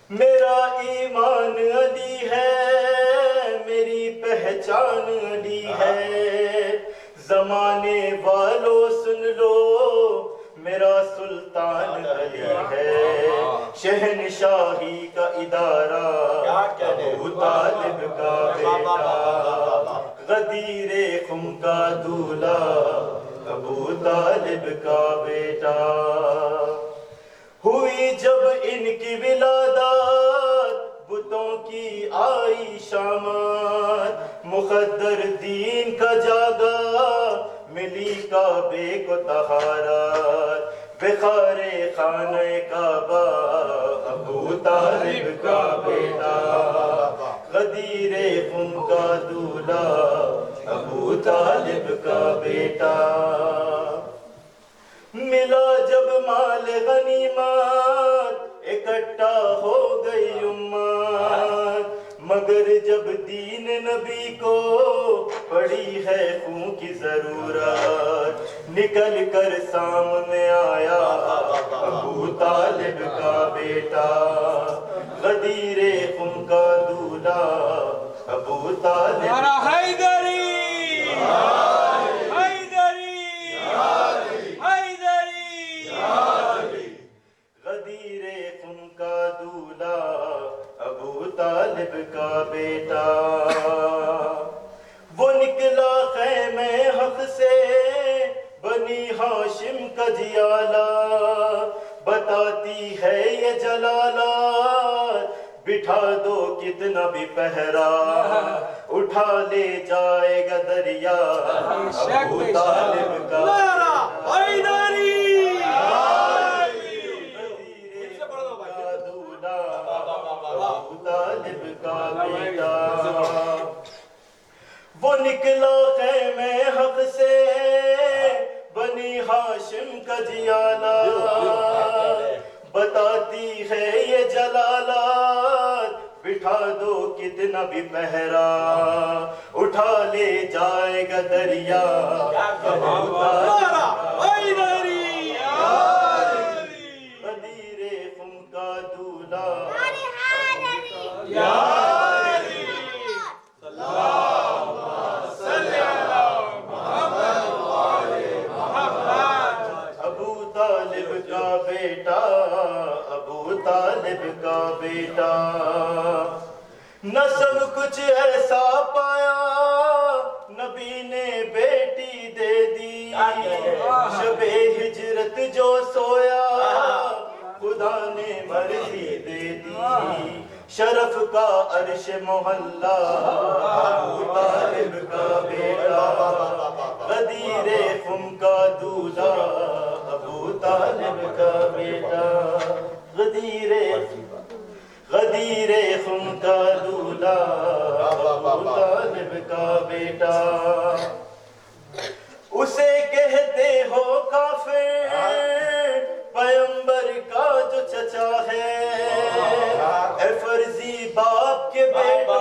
میرا ایمان علی ہے میری پہچان علی ہے زمانے والوں سن لو میرا سلطان علی ہے شہنشاہی کا ادارہ ابو طالب کا بیٹا غدیر خم کا دولہا ابو طالب کا بیٹا ہوئی جب ان کی ولادت بتوں کی آئی شامت مقدر دین کا جاگا ملی کعبے کو طہارت بخار خانہ کعبہ ابو طالب کا بیٹا غدیر خم کا دولہا ابو طالب کا بیٹا ملا جب مال غنیمت اکٹھا ہو گئی امت مگر جب دین نبی کو پڑی ہے خون کی ضرورت نکل کر سامنے آیا ابو طالب کا بیٹا غدیر خم کا دولہا ابو طالب غدیر خم کا دولہا ابو طالب کا بیٹا وہ نکلا خیمے حق سے بنی ہاشم کا جیالہ بتاتی ہے یہ جلالات بٹھا دو کتنا بھی پہرا اٹھا لے جائے گا دریا ابو طالب کا ابو طالب کا بیٹا وہ نکلا خیمے حق سے بنی ہاشم کا جیالہ بتاتی ہے یہ جلالات بٹھا دو کتنا بھی پہرا اٹھا لے جائے گا دریا ابو طالب غدیر خم کا دولہا ابو طالب کا بیٹا ابو طالب کا بیٹا نہ سب کچھ ایسا پایا نبی نے بیٹی دے دی شب ہجرت جو سویا خدا نے مرضی دے دی شرف کا عرش محلہ ابو طالب کا بیٹا غدیر خم کا دولہا ابو طالب کا بیٹا غدیر خم کا دولہا ابو طالب کا بیٹا اسے کہتے ہو کافر پیغمبر کا جو چچا ہے اے فرضی باپ کے بیٹو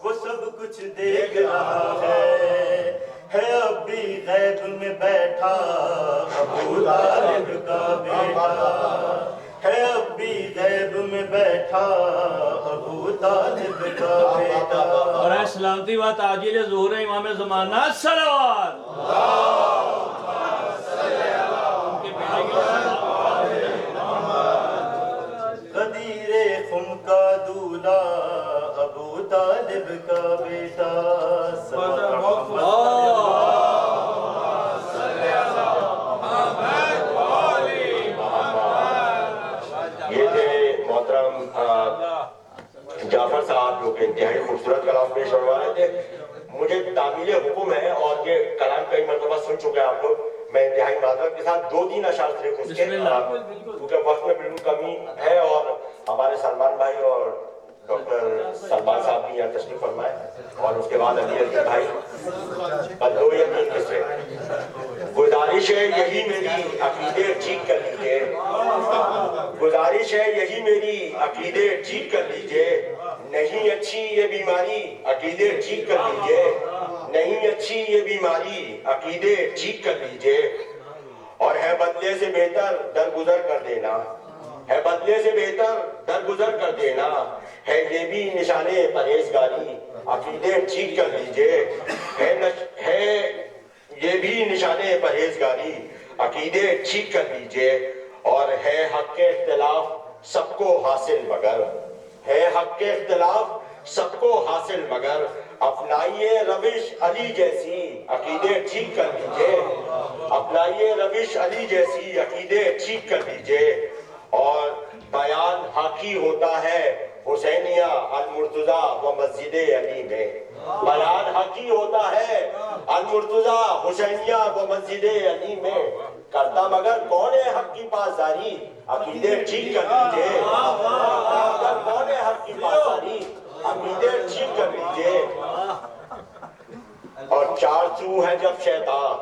وہ سب کچھ دیکھ رہا ہے اب بھی غیب میں بیٹھا ابو طالب کا بیٹا اب بھی غیب میں بیٹھا ابو طالب کا بیٹا اور سلامتی و تعجیل ظہور امام زمانہ صلوات غدیر خم کا دولہا ابو طالب کا بیٹا صلی اللہ جعفر صاحب جو کہ انتہائی خوبصورت کلام پیش کروا رہے تھے. مجھے تعمیل حکم ہے اور یہ کلام کئی مرتبہ سن چکے ہیں آپ لوگ. میں انتہائی معذرت کے ساتھ 2-3 اشعار صرف اس کے کیونکہ وقت میں بالکل کمی ہے اور ہمارے سلمان بھائی اور ڈاکٹر سلمان صاحب بھی یہاں تشریف فرمائے اور اس کے بعد علی بھائی بس 2 یا 3 قصے. گزارش ہے یہی میری عقیدے ٹھیک کر لیجیے, گزارش ہے یہی میری عقیدے ٹھیک کر لیجیے, نہیں اچھی یہ بیماری عقیدے ٹھیک کر لیجیے, نہیں اچھی یہ بیماری عقیدے ٹھیک کر لیجیے. اور ہے بدلے سے بہتر درگزر کر دینا, ہے بدلے سے بہتر درگزر کر دینا, ہے یہ بھی نشانے پرہیزگاری عقیدے ٹھیک کر لیجیے, ہے یہ بھی نشانے پرہیزگاری عقیدے ٹھیک کر لیجیے. اور ہے حق کے اختلاف سب کو حاصل مگر, ہے حق کے اختلاف سب کو حاصل مگر, اپنائیے روش علی جیسی عقیدے ٹھیک کر لیجیے, اپنائیے روش علی جیسی عقیدے ٹھیک کر لیجیے. اور بیان حاکی ہوتا ہے حسینیہ المرتضیٰ و مسجد علی میں, بیان حاکی ہوتا ہے المرتضیٰ حسینیہ و مسجد علی میں, کرتا مگر کون ہے حق کی پاسداری عقیدے ٹھیک کر لیجیے, مگر کون ہے حق کی پاسداری عقیدے ٹھیک کر لیجیے. اور 4 سو ہے جب شیطان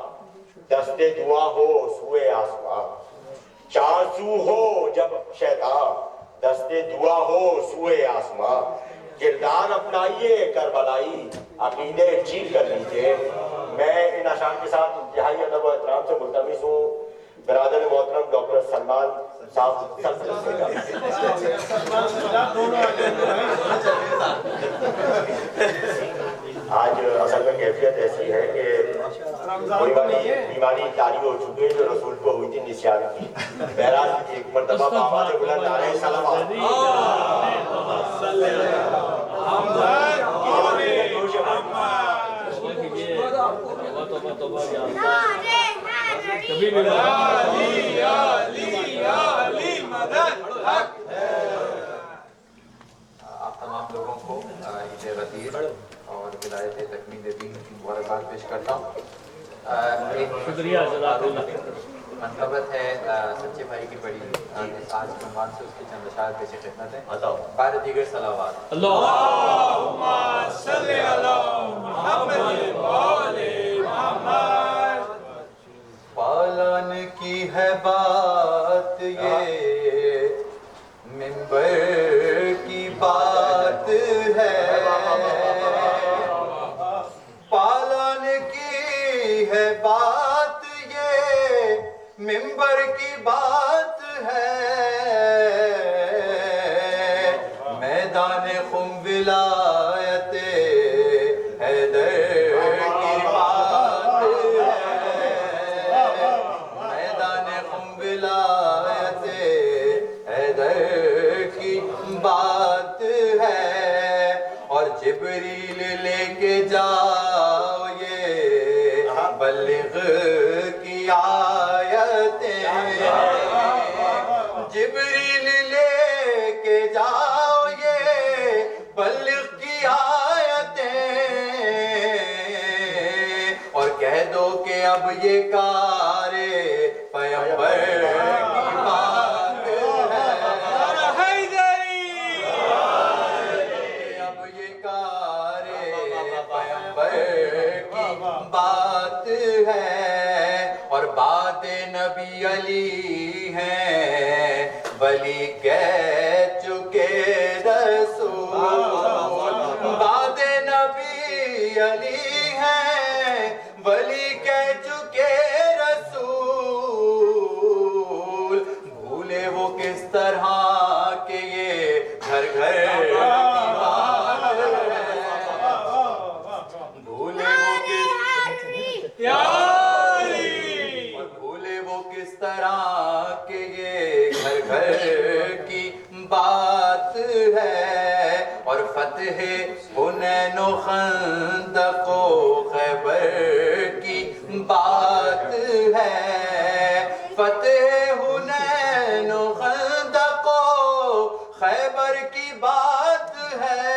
دستے دعا ہو سوئے آسمان, 4 سو ہو جب شیطان دستے دعا ہو سوئے آسمان, کردار اپنائیے کربلائی عقیدے ٹھیک کر لیجیے. میں ان اشعار کے ساتھ انتہائی ادب و احترام سے ملتمس ہوں برادر محترم ڈاکٹر سلمان صاحب آج اصل میں کیفیت ایسی ہے کہ کوئی بڑی بیماری طاری ہو چکی ہے جو رسول کو ہوئی تھی نسیان کی. بہرحال ایک مرتبہ آواز بلند نعرہ صلوات. آپ تمام لوگوں کو عید غدیر اور ولایت تکمیل دین کی مبارکباد پیش کرتا ہوں. شکریہ جزاک اللہ. منقبت ہے سچے بھائی کی بڑی آج عنوان سے اس کی چند اشعار پیش خدمت ہے. بعد دیگر صلوات. اللہم صلی علی محمد و آل محمد. پالان کی ہے بات یہ منبر کی بات ہے, پالان کی ہے بات یہ منبر کی بات ہے, میدان خم ولایت حیدر کی بات ہے, میدان خم ولایت حیدر کی بات ہے. اور جبریل لے کے جاؤ یہ بلغ کی آیتیں, جبریل لے کے جاؤ یہ بلغ کی آیتیں, اور کہہ دو کہ اب یہ کار پیغمبر کی بات ہے, اب یہ کار پیغمبر کی بات ہے. اور بات نبی علی ہیں ولی کہہ چکے رسول, بات نبی علی ہیں ولی کہہ چکے رسول. بھولے وہ کس طرح کہ یہ گھر گھر کی بات ہے, بھولے وہ کس طرح کہ یہ گھر گھر کی بات ہے. اور فتح حنین و خندق و خیبر کی بات ہے, فتح حنین و خندق و خیبر کی بات ہے.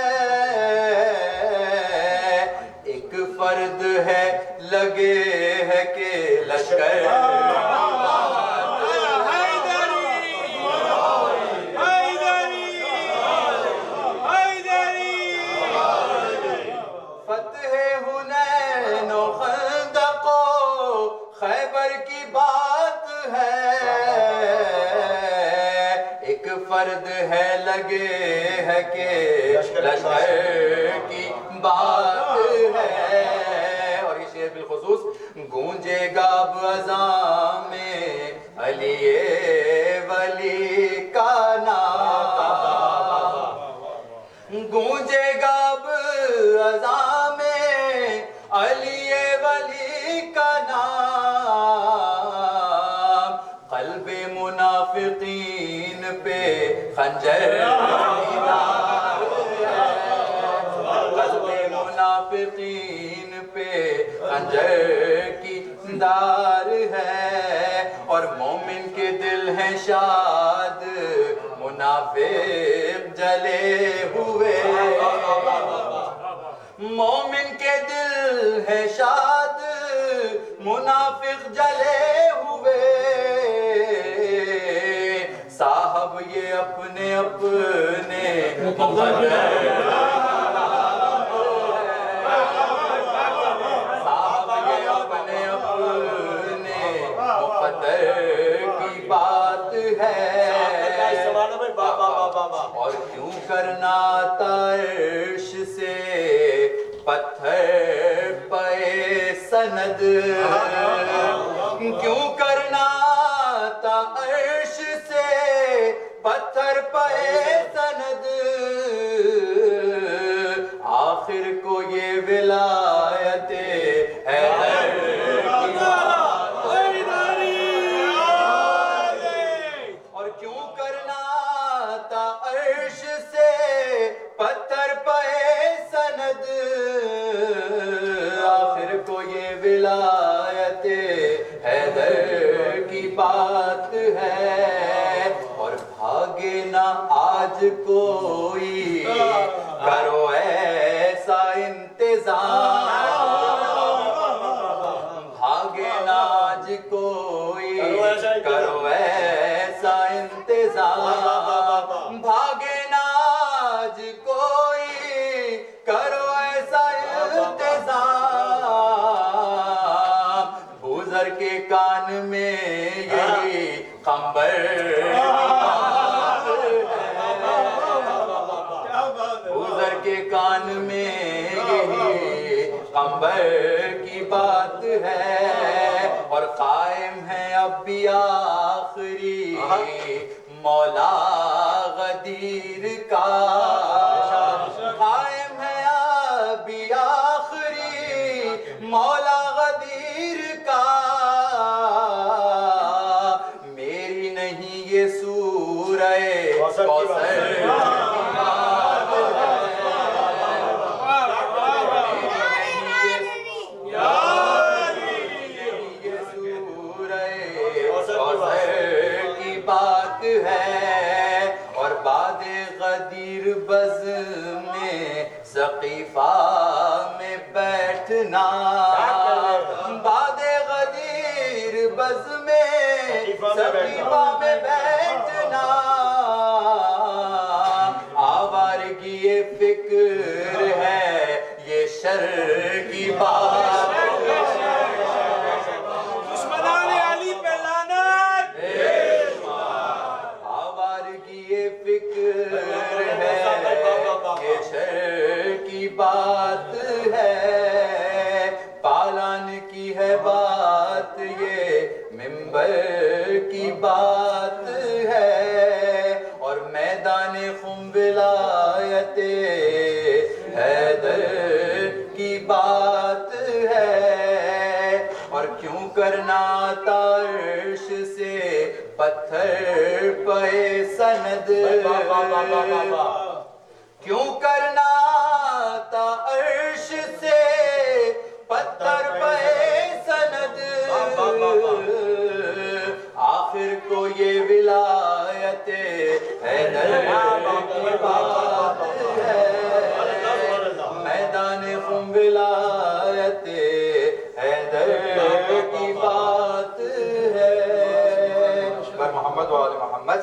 فتح حنین و خندق و خیبر کی بات ہے، ایک فرد ہے لگے ہے کہ لشکر کی بات ہے. اور یہ شعر بالخصوص گونجے گا اب اذان میں علی ولی کا نام، گونجے گا اب اذان میں علی ولی کا نام، قلب منافقین پہ خنجر دیدار ہے، قلب منافقین پہ خنجر کی دار ہے، اور مومن کے دل ہیں شاد منافق جلے ہوئے، مومن کے دل ہے شاد منافق جلے ہوئے، صاحب یہ اپنے اپنے مقدر، صاحب یہ اپنے اپنے مقدر کی بات ہے، اور کیوں کرنا عرش سے پتھر پہ سند، کیوں کرنا عرش سے پتھر پہ سند، آخر کو یہ ولایت حیدر کی بات ہے، اور کیوں کرنا عرش سے پتھر پہ سند، آخر کو یہ ولایت حیدر کی بات ہے، اور بھاگے نہ آج کوئی کرو ایسا انتظام، بھاگے نہ آج کوئی کرو ایسا انتظام، بھاگے نہ آج کوئی کرو ایسا انتظام، بوزر کے کان میں یہی قمبر بوزر کے کان میں یہی قمبر کی بات ہے، اور قائم ہے اب بھی آخری مولا غدیر کا، قائم ہے اب بھی آخری مولا غدیر کا، میری نہیں یہ سورہ کوثر کی بات ہے، یہ سورہ کوثر کی بات ہے، اور بعد غدیر بز میں سقیفہ میں بیٹھنا، بعد غدیر بز میں سقیفہ میں بیٹھنا، آوارگی یہ فکر ہے یہ شر کی بات ہے، دشمنان علی پہ لعنت، آوارگی یہ فکر ہے یہ شر کی بات ہے، پالان کی ہے بات یہ منبر کی بات ہے، اور میدان خم ولایت حیدر کی بات ہے، اور کیوں کرنا عرش سے پتھر پہ سند، کیوں کرنا عرش سے پتھر پہ سند، آخر کو یہ ولایت حیدر کی بات ہے، میدان خم ولایت حیدر کی بات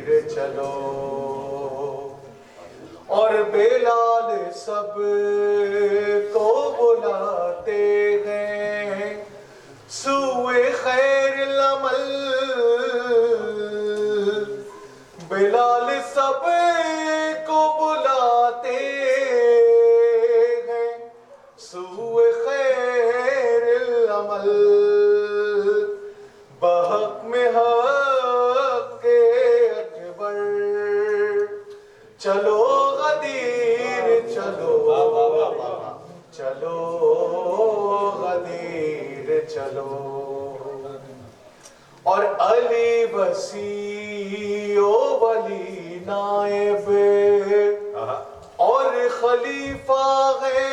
غدیر چلو اور بلال سب کو بلاتے ہیں سوئے خیر العمل بلال سب کو بلاتے ہیں سوئے خیر العمل بحق میں حق اکبر چلو غدیر چلو چلو غدیر چلو اور علی وسیع و ولی نائب اور خلیفہ ہے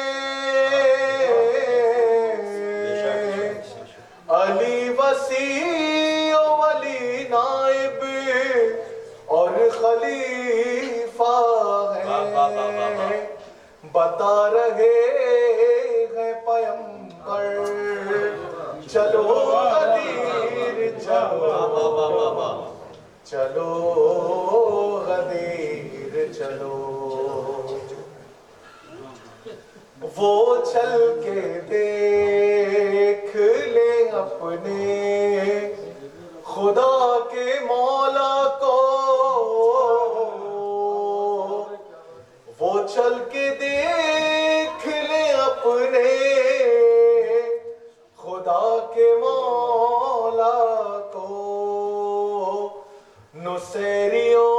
علی وسیع و ولی نائب اور خلیفہ ہے بتا رہے ہیں پیمبر چلو غدیر چلو چلو غدیر چلو وہ چل کے دیکھ لیں اپنے خدا کے مولا کو وہ چل کے دیکھ لیں اپنے خدا کے مولا کو نصیریوں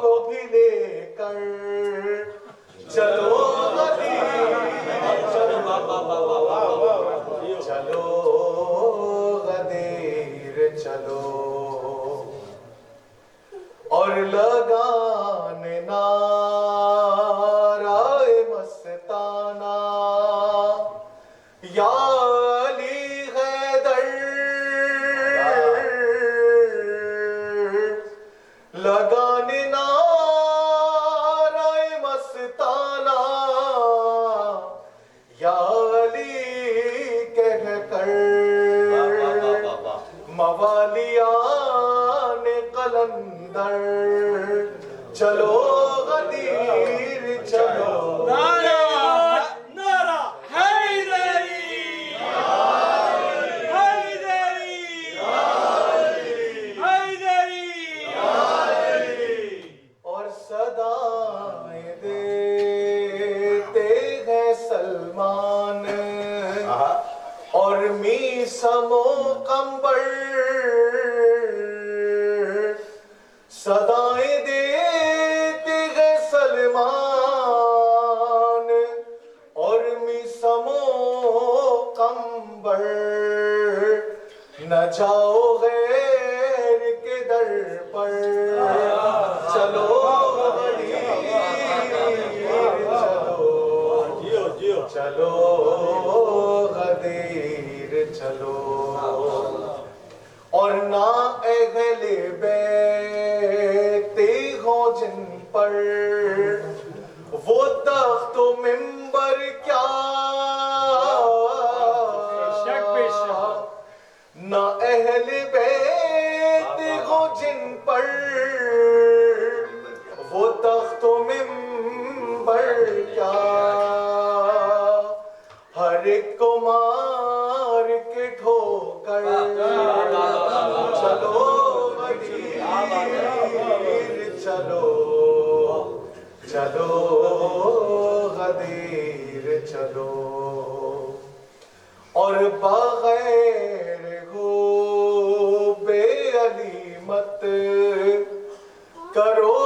کو بھی لے کر چلو چلو غدیر چلو اور لگانے نعرہ مستانہ یا علی حیدر لگانے نعرہ مستانہ یا علی کہہ کر موالیان قلندر چلو غدیر چلو اور صدائیں دیتے ہیں سلمان اور میثم و قمبر صدائیں دیتے ہیں سلمان اور میثم و قمبر نہ جاؤ غیر کے در پر چلو چلو غدیر چلو اور نہ اہل بیت ہوں جن پر وہ تخت و منبر کیا نہ اہل بیت ہوں جن پر وہ تخت و منبر کیا ہر ایک کو مار کے ٹھوکر چلو غدیر چلو چلو غدیر چلو اور بغیر ہو بے علی مت کرو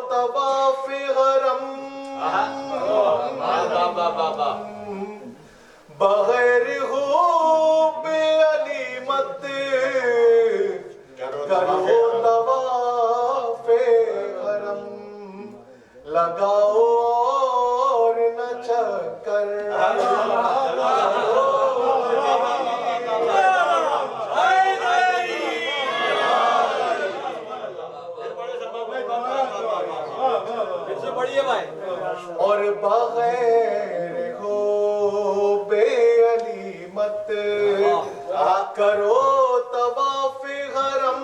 طواف حرم بغیر حب علی مت کرو طواف حرم لگاؤ اور نہ چکر اور بغیر ہو بے علی مت کرو طواف حرم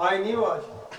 I knew it.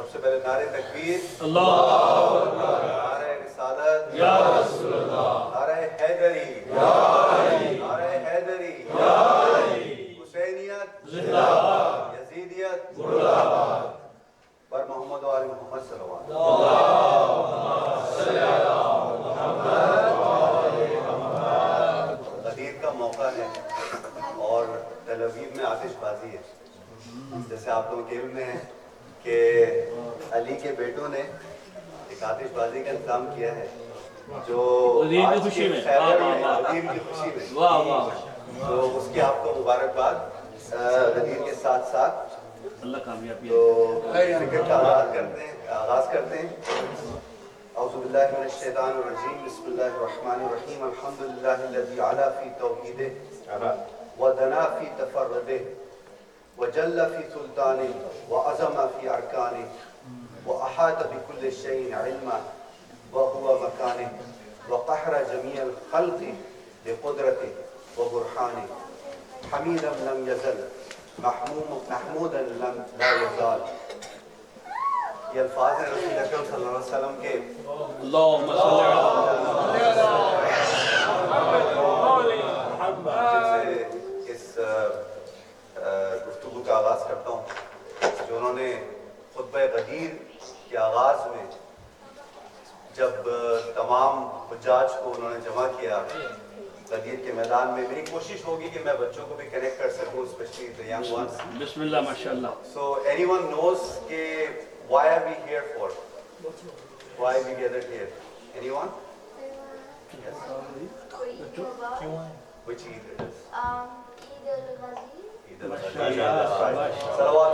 سب سے پہلے نعرہ تکبیر، اللہ نعرہ رسالت، یا رسول اللہ، نعرہ حیدری، نعرہ حیدری، حسینیت زندہ باد، یزیدیت مردہ باد، بر محمد و آل محمد صلوات۔ غدیر کا موقع ہے اور تل ابیب میں آتش بازی ہے۔ جیسے آپ لوگوں کے علم میں ہے کہ علی کے بیٹوں نے ایک آتش بازی کا انتظام کیا ہے جو غدیر کی آج خوشی کے میں، خیبر واہ، میں، واہ، غدیر کی خوشی میں، واہ واہ، تو اس کی آپ کو مبارکباد۔ غدیر کے ساتھ ساتھ اللہ کامیابی تو ذکر کا آغاز کرتے ہیں۔ اعوذ باللہ من الشیطان الرجیم، بسم اللہ الرحمن الرحیم، الحمد للہ الذی علا فی توحیدہ ودنا فی تفردہ وجل فی سلطانہ وعظم فی ارکانہ واحاط بکل شیء علما وهو مکانہ وقہر جمیع الخلق بقدرتہ وبرہانہ حمیدا لم یزل محمودا لم لا یزال۔ یہ الفاظ ہیں رسول اکرم صلی اللہ علیہ وسلم کے اللہم صلی سے اس گفتگو کا آغاز کرتا ہوں جو انہوں نے خطبہ غدیر کے آغاز میں جب تمام حجاج کو انہوں نے جمع کیا غدیر کے میدان میں، میری کوشش ہوگی کہ میں بچوں کو بھی کنیکٹ کر سکوں، اسپیشلی the young ones. بسم اللہ ماشاءاللہ۔ So anyone knows کہ why are we here for? Why we gathered here? Anyone? Yes. Which Eid it is? Eid الغزیر Eid al-Adha. صلوات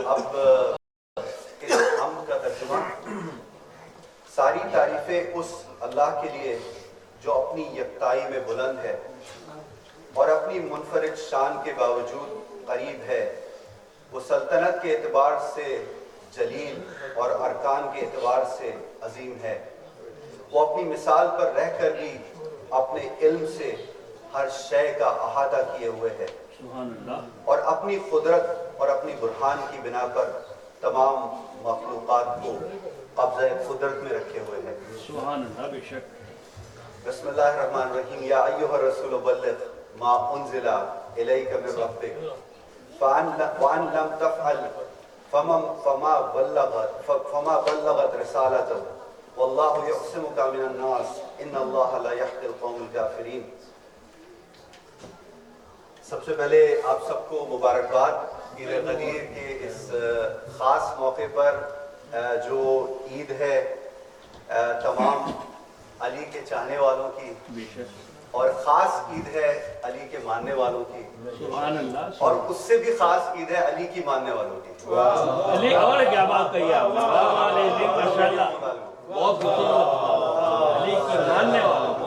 اب اس حمد کا ترجمہ، ساری تعریفیں اس اللہ کے لیے جو اپنی یکتائی میں بلند ہے اور اپنی منفرد شان کے باوجود قریب ہے۔ وہ سلطنت کے اعتبار سے جلیل اور ارکان کے اعتبار سے عظیم ہے۔ وہ اپنی مثال پر رہ کر بھی اپنے علم سے ہر شے کا احاطہ کیے ہوئے ہے سبحان اللہ، اور اپنی قدرت اور اپنی برہان کی بنا پر تمام مخلوقات کو قبضہ قدرت میں رکھے ہوئے ہیں۔ سبحان اللہ، بے شک۔ بسم اللہ الرحمن الرحیم، یا ایھا الرسول بلغ ما انزل الیک من ربک وان لم تفعل فما بلغت رسالته واللہ یعصمک من الناس ان اللہ لا یهدی القوم الکافرین۔ سب سے پہلے آپ سب کو مبارکباد عید غدیر کے اس خاص موقع پر جو عید ہے تمام علی کے چاہنے والوں کی، بے شک، اور خاص عید ہے علی کے ماننے والوں کی، سبحان اللہ، اور اس سے بھی خاص عید ہے علی کی ماننے والوں کی۔ علی اور کیا بات کہی آپ نے، ماشاءاللہ، بہت خوبصورت، علی کی ماننے والوں کو۔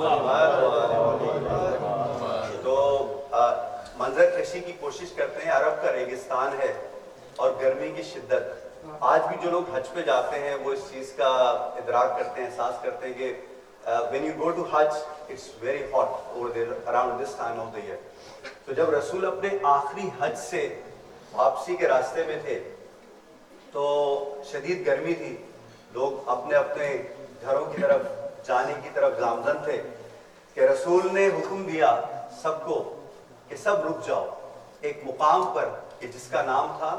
تو منظر کشی کی کوشش کرتے ہیں، عرب کا ریگستان ہے اور گرمی کی شدت، آج بھی جو لوگ حج پہ جاتے ہیں وہ اس چیز کا ادراک کرتے ہیں، احساس کرتے ہیں کہ when you go to Hajj it's very hot over there around this time of the year۔ تو جب رسول اپنے آخری حج سے واپسی کے راستے میں تھے تو شدید گرمی تھی، لوگ اپنے اپنے گھروں کی طرف جانے کی طرف گامزن تھے کہ رسول نے حکم دیا سب کو کہ سب رک جاؤ ایک مقام پر کہ جس کا نام تھا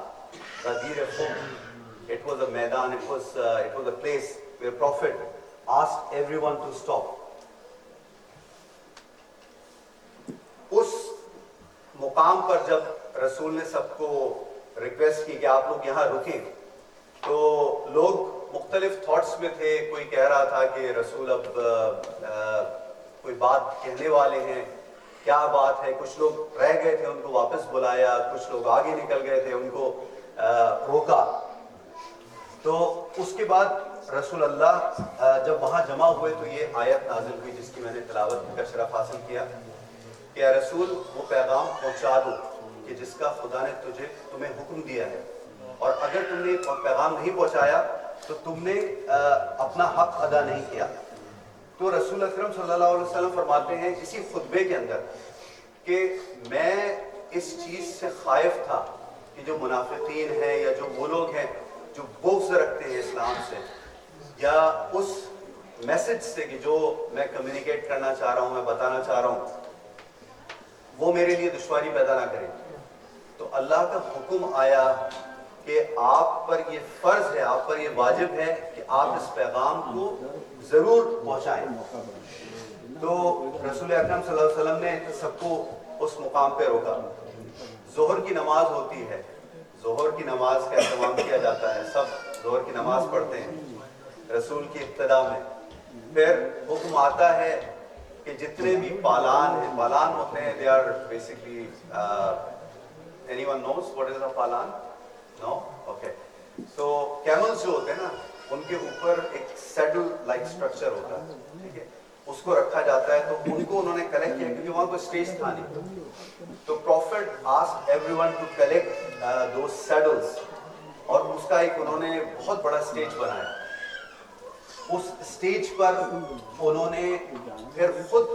غدیر خم۔ It was a میدان، it was a place where Prophet asked everyone to stop۔ اس مقام پر جب رسول نے سب کو ریکویسٹ کی کہ آپ لوگ یہاں رکیں تو لوگ مختلف تھاٹس میں تھے، کوئی کہہ رہا تھا کہ رسول اب کوئی بات کہنے والے ہیں، کیا بات ہے، کچھ لوگ رہ گئے تھے ان کو واپس بلایا، کچھ لوگ آگے نکل گئے تھے ان کو روکا۔ تو اس کے بعد رسول اللہ جب وہاں جمع ہوئے تو یہ آیت نازل ہوئی جس کی میں نے تلاوت کا شرف حاصل کیا کہ اے رسول وہ پیغام پہنچا دو کہ جس کا خدا نے تمہیں حکم دیا ہے، اور اگر تم نے پیغام نہیں پہنچایا تو تم نے اپنا حق ادا نہیں کیا۔ تو رسول اکرم صلی اللہ علیہ وسلم فرماتے ہیں اسی خطبے کے اندر کہ میں اس چیز سے خائف تھا کہ جو منافقین ہیں یا جو وہ لوگ ہیں جو بغض رکھتے ہیں اسلام سے یا اس میسج سے کہ جو میں کمیونیکیٹ کرنا چاہ رہا ہوں، میں بتانا چاہ رہا ہوں، وہ میرے لیے دشواری پیدا نہ کریں. تو اللہ کا حکم آیا کہ آپ پر یہ فرض ہے، آپ پر یہ واجب ہے کہ آپ اس پیغام کو ضرور پہنچائیں. تو رسول اکرم صلی اللہ علیہ وسلم نے سب کو اس مقام پہ روکا. ظہر کی نماز ہوتی ہے، ظہر کی نماز کا اہتمام کیا جاتا ہے، سب ظہر کی نماز پڑھتے ہیں رسول کی ابتدا میں. پھر حکم آتا ہے کہ جتنے بھی پالان ہیں، پالان ہوتے ہیں they are basically anyone knows what is a پالان؟ No? Okay. So camels جو ہوتے ہیں نا ان کے اوپر ایک سیڈل لائک اسٹرکچر ہوتا ہے، ٹھیک ہے، اس کو رکھا جاتا ہے. تو ان کو انہوں نے کلیکٹ کیا کیونکہ وہاں کوئی اسٹیج تھا نہیں. تو prophet asked every one to collect those saddles, اور اس کا ایک انہوں نے بہت بڑا اسٹیج بنایا. اس اسٹیج پر انہوں نے پھر خود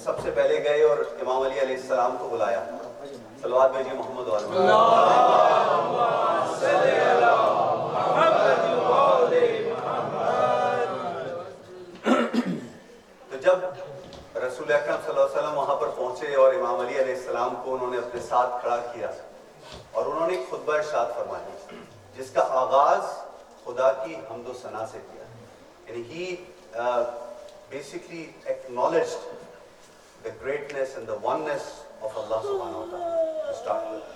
سب سے پہلے گئے اور امام علی علیہ السلام کو بلایا. صلوات بھیجیے محمد علیہ. تو جب رسول اکرم صلی اللہ علیہ وسلم وہاں پر پہنچے اور امام علی علیہ السلام کو انہوں نے اپنے ساتھ کھڑا کیا اور انہوں نے ایک خطبہ ارشاد فرمایا جس کا آغاز خدا کی حمد و ثنا سے کیا. یعنی he basically acknowledged the greatness and the oneness of Allah subhanahu wa ta'ala to start with.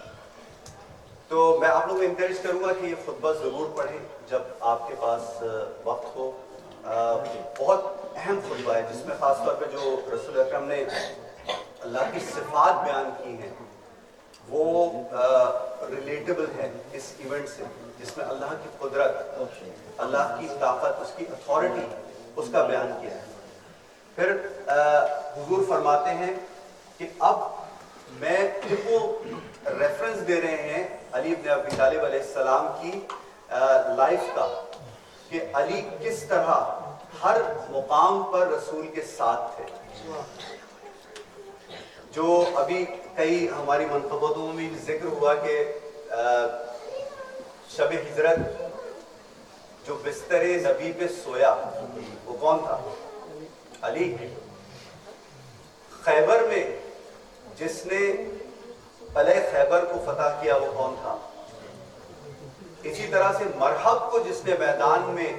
تو میں آپ لوگوں کو انکریج کروں گا کہ یہ خطبہ ضرور پڑھیں جب آپ کے پاس وقت ہو. بہت اہم خطبہ ہے جس میں خاص طور پہ جو رسول اکرم نے اللہ کی صفات بیان کی ہیں وہ ریلیٹیبل ہے اس ایونٹ سے، جس میں اللہ کی قدرت، اللہ کی طاقت، اس کی اتھارٹی، اس کا بیان کیا ہے. پھر حضور فرماتے ہیں کہ اب میں ان کو ریفرنس دے رہے ہیں علی بن ابی طالب علیہ السلام کی لائف کا، کہ علی کس طرح ہر مقام پر رسول کے ساتھ تھے. جو ابھی کئی ہماری منقبتوں میں بھی ذکر ہوا کہ شب ہجرت جو بستر نبی پہ سویا وہ کون تھا؟ علی. خیبر میں جس نے قلعہ خیبر کو فتح کیا وہ کون تھا؟ اسی طرح سے مرحب کو جس نے میدان میں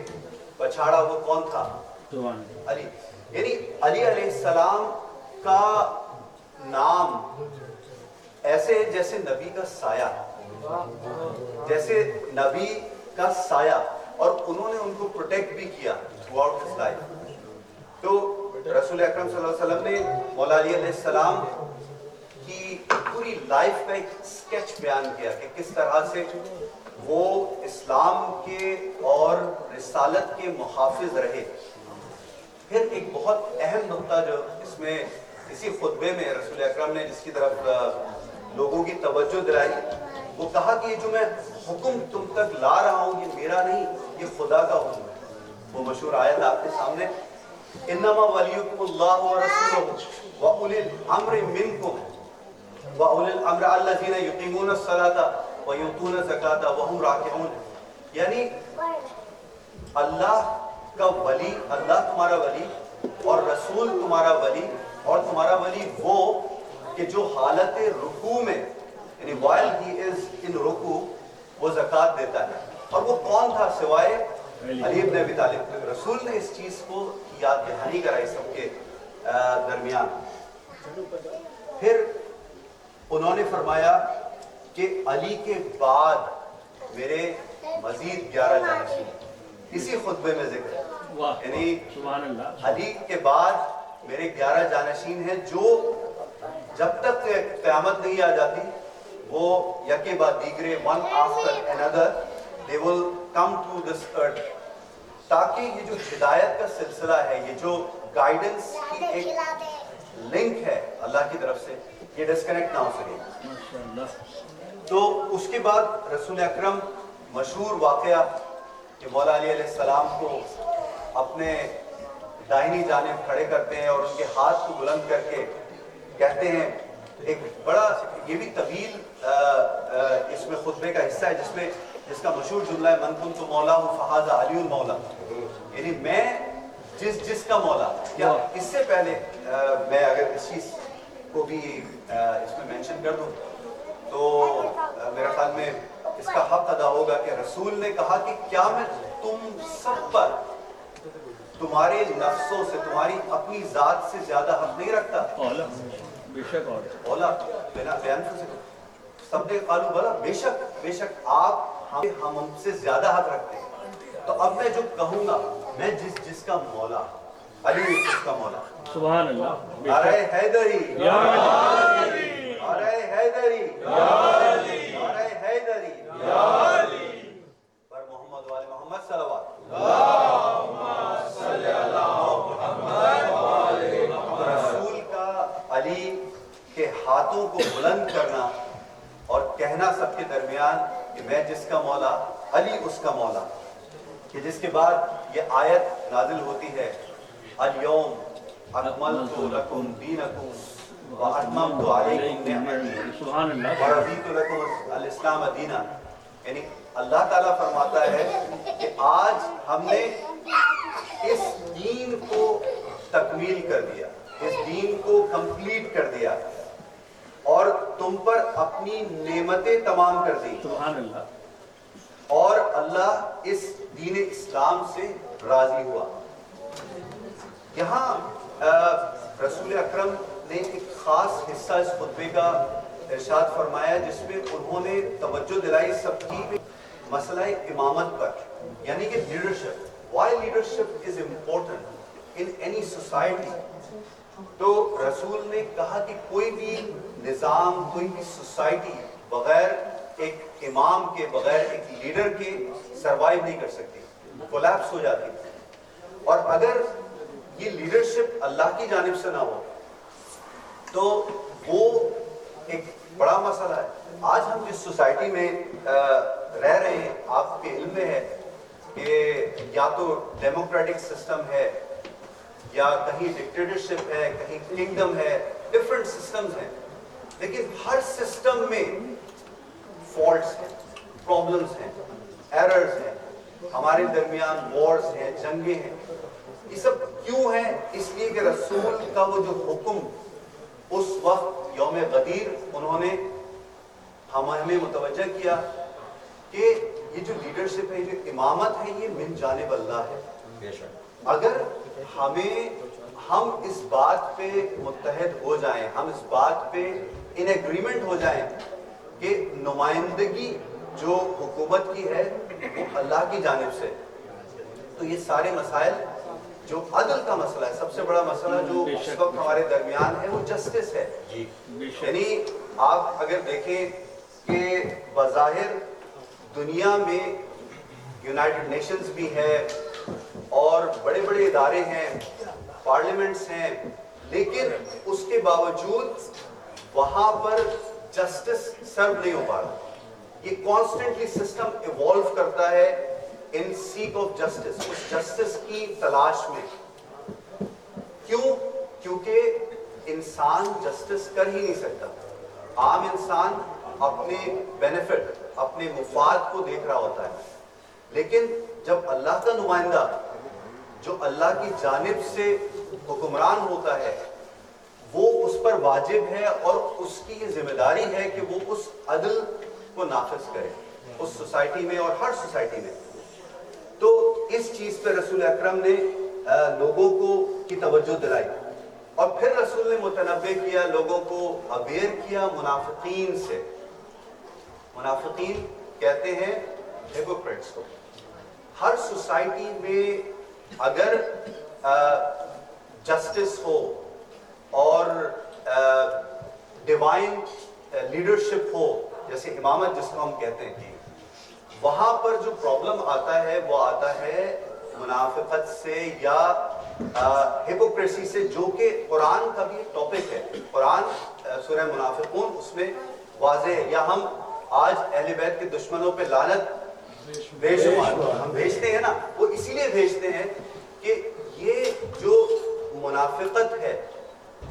پچھاڑا وہ کون تھا؟ علی. یعنی علی علیہ السلام کا نام ایسے جیسے نبی کا سایہ، جیسے نبی کا سایہ، اور انہوں نے ان کو پروٹیکٹ بھی کیا تھرو آؤٹ ہز لائف. تو رسول اکرم صلی اللہ علیہ وسلم نے مولا علی علیہ السلام کی پوری لائف کا ایک اسکیچ بیان کیا کہ کس طرح سے وہ اسلام کے اور رسالت کے محافظ رہے. پھر ایک بہت اہم نقطہ جو اس میں اسی خطبے میں رسول اکرم نے جس کی طرف لوگوں کی توجہ دلائی، وہ کہا کہ یہ جو میں حکم تم تک لا رہا ہوں یہ میرا نہیں، یہ خدا کا حکم ہے. وہ مشہور آیت آپ کے سامنے، انما ولیکم اللہ ورسولہ واولی الامر منکم واولی الامر الذین یقیمون الصلاۃ ویؤتون الزکاۃ وہم راکعون. یعنی اللہ کا ولی، اللہ تمہارا ولی اور رسول تمہارا ولی، اور تمہارا ولی وہ کہ جو حالت رکوع میں یعنی while he is in رکوع وہ زکوٰۃ دیتا ہے. اور وہ کون تھا سوائے علی ابن ابی طالب؟ رسول نے اس چیز کو یاد دہانی کرائی سب کے درمیان. پھر انہوں نے فرمایا کہ علی کے بعد میرے مزید 11 جانشین. اسی خطبے میں ذکر ہے، یعنی علی کے بعد میرے 11 جانشین ہیں جو جب تک قیامت نہیں آ جاتی وہ یکے بعد دیگرے one after another they will come to this earth، تاکہ یہ جو ہدایت کا سلسلہ ہے، یہ جو گائیڈنس کی ایک لنک ہے اللہ کی طرف سے، یہ ڈسکنیکٹ نہ ہو سکے. تو اس کے بعد رسول اکرم مشہور واقعہ کہ مولا علی علیہ السلام کو اپنے دائنی جانب کھڑے کرتے ہیں اور ان کے ہاتھ کو بلند کر کے کہتے ہیں ایک بڑا یہ بھی طویل اس میں خطبے کا حصہ ہے جس کا مشہور جملہ ہے من کنت مولا فہذا علی المولا، یعنی میں جس کا مولا. یا اس سے پہلے میں اگر اس چیز کو بھی اس میں مینشن کر دوں تو میرے خیال میں اس کا حق ادا ہوگا کہ رسول نے کہا کہ کیا میں تم سب پر تمہارے نفسوں سے تمہاری اپنی ذات سے زیادہ حق نہیں رکھتا؟ بے شک اولا بنا بیان سے سب نے قالو بلا، بے شک آپ ہم سے زیادہ حق رکھتے ہیں. تو اب میں جو کہوں گا، میں جس کا مولا علی اس کا مولا. سبحان اللہ. نعرہ حیدری، نعرہ حیدری، نعرہ حیدری پر محمد وآل محمد صلوات. رسول کا علی کے ہاتھوں کو بلند کرنا اور کہنا سب کے درمیان کہ میں جس کا مولا علی اس کا مولا، کہ جس کے بعد یہ آیت نازل ہوتی ہے الیوم اکملت لکم دینکم واتممت علیکم نعمتی ورضیت لکم الاسلام دینا. یعنی اللہ تعالیٰ فرماتا ہے کہ آج ہم نے اس دین کو تکمیل کر دیا، اس دین کو کمپلیٹ کر دیا اور تم پر اپنی نعمتیں تمام کر دی. سبحان اللہ. اور اللہ اس دین اسلام سے راضی ہوا. یہاں رسول اکرم نے ایک خاص حصہ اس خطبے کا ارشاد فرمایا جس میں انہوں نے توجہ دلائی سب کی مسئلہ امامت پر، یعنی کہ leadership. Why leadership is important in any society؟ تو رسول نے کہا کہ کوئی بھی نظام، کوئی بھی سوسائٹی بغیر ایک امام کے، بغیر ایک لیڈر کے سروائیو نہیں کر سکتی، کولیپس ہو جاتی. اور اگر یہ لیڈرشپ اللہ کی جانب سے نہ ہو تو وہ ایک بڑا مسئلہ ہے. آج ہم جس سوسائٹی میں رہ رہے ہیں، آپ کے علم میں ہے کہ یا تو ڈیموکریٹک سسٹم ہے یا کہیں ڈکٹیٹرشپ ہے، کہیں کنگڈم ہے، ڈیفرنٹ سسٹمز ہیں، لیکن ہر سسٹم میں فالٹس ہیں، پرابلمز ہیں، ایررز ہیں، ہمارے درمیان وارز ہیں، جنگیں ہیں. یہ سب کیوں ہیں؟ اس لیے کہ رسول کا وہ جو حکم اس وقت یوم غدیر انہوں نے ہمیں متوجہ کیا کہ یہ جو لیڈرشپ ہے، جو امامت ہے، یہ من جانب اللہ ہے. اگر ہم اس بات پہ متحد ہو جائیں، ہم اس بات پہ ان ایگریمنٹ ہو جائیں کہ نمائندگی جو حکومت کی ہے وہ اللہ کی جانب سے، تو یہ سارے مسائل، جو عدل کا مسئلہ ہے، سب سے بڑا مسئلہ جو اس وقت ہمارے درمیان ہے وہ جسٹس ہے. یعنی آپ اگر دیکھیں کہ بظاہر دنیا میں یونائٹڈ نیشنز بھی ہے اور بڑے بڑے ادارے ہیں، پارلیمنٹس ہیں، لیکن اس کے باوجود وہاں پر جسٹس سرو نہیں ہو پا رہا. یہ کانسٹنٹلی سسٹم ایوالو کرتا ہے ان سیک آف جسٹس، اس جسٹس کی تلاش میں. کیوں؟ کیونکہ انسان جسٹس کر ہی نہیں سکتا. عام انسان اپنے بینیفٹ، اپنے مفاد کو دیکھ رہا ہوتا ہے، لیکن جب اللہ کا نمائندہ جو اللہ کی جانب سے حکمران ہوتا ہے وہ اس پر واجب ہے اور اس کی یہ ذمہ داری ہے کہ وہ اس عدل کو نافذ کرے اس سوسائٹی میں اور ہر سوسائٹی میں. تو اس چیز پہ رسول اکرم نے لوگوں کو کی توجہ دلائی اور پھر رسول نے متنبہ کیا، لوگوں کو اویئر کیا منافقین سے. منافقین کہتے ہیں ہیپوکریٹس کو. ہر سوسائٹی میں اگر جسٹس ہو اور ڈیوائن لیڈرشپ ہو، جیسے امامت جس کو ہم کہتے ہیں، وہاں پر جو پرابلم آتا ہے وہ آتا ہے منافقت سے یا ہیپوکریسی سے، جو کہ قرآن کا بھی ایک ٹاپک ہے. قرآن سورہ منافقون اس میں واضح ہے. یا ہم آج اہل بیت کے دشمنوں پہ لعنت بے شمار ہم بھیجتے ہیں نا، وہ اسی لیے بھیجتے ہیں کہ یہ جو منافقت ہے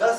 10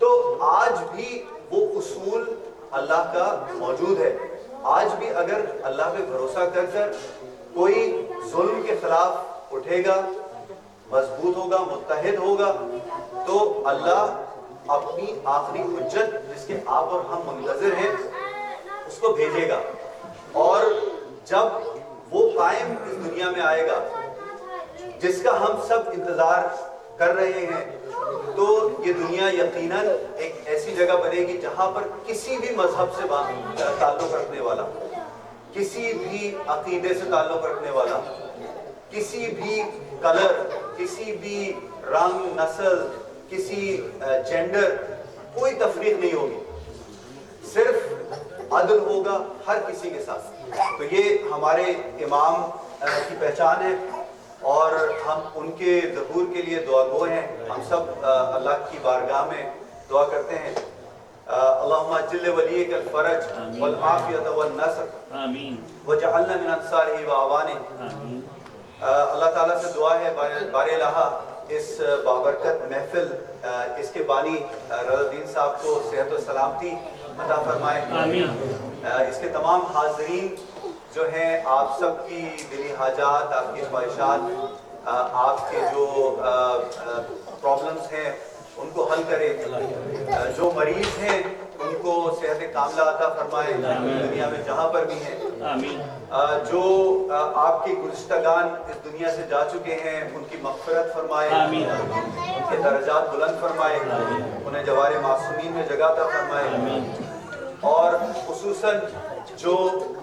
تو آج بھی وہ اصول اللہ کا موجود ہے. آج بھی اگر اللہ پہ بھروسہ کر کر کوئی ظلم کے خلاف اٹھے گا, مضبوط ہوگا, متحد ہوگا, تو اللہ اپنی آخری حجت جس کے آپ اور ہم منتظر ہیں اس کو بھیجے گا. اور جب وہ قائم اس دنیا میں آئے گا جس کا ہم سب انتظار کر رہے ہیں, تو یہ دنیا یقیناً ایک ایسی جگہ بنے گی جہاں پر کسی بھی مذہب سے تعلق رکھنے والا, کسی بھی عقیدے سے تعلق رکھنے والا, کسی بھی کلر, کسی بھی رنگ, نسل, کسی جینڈر, کوئی تفریق نہیں ہوگی, صرف عدل ہوگا ہر کسی کے ساتھ. تو یہ ہمارے امام کی پہچان ہے اور ہم ان کے ظہور کے لیے دعا گو ہیں. ہم سب اللہ کی بارگاہ میں دعا کرتے ہیں, اللہم اجل ولیک الفرج والعافیت والنصر وجعلنا من انصارہ واعوانہ. اللہ تعالیٰ سے دعا ہے بار الہا اس بابرکت محفل, اس کے بانی رضا الدین صاحب کو صحت و سلامتی عطا فرمائے. اس کے تمام حاضرین جو ہیں, آپ سب کی دلی حاجات, آپ کی خواہشات, آپ کے جو پرابلمز ہیں ان کو حل کرے. جو مریض ہیں ان کو صحت کاملہ عطا فرمائے دنیا میں جہاں پر بھی ہیں. جو آپ کے گزشتگان اس دنیا سے جا چکے ہیں ان کی مغفرت فرمائے, ان کے درجات بلند فرمائے, انہیں جوار معصومین میں جگہ عطا فرمائے. اور خصوصاً جو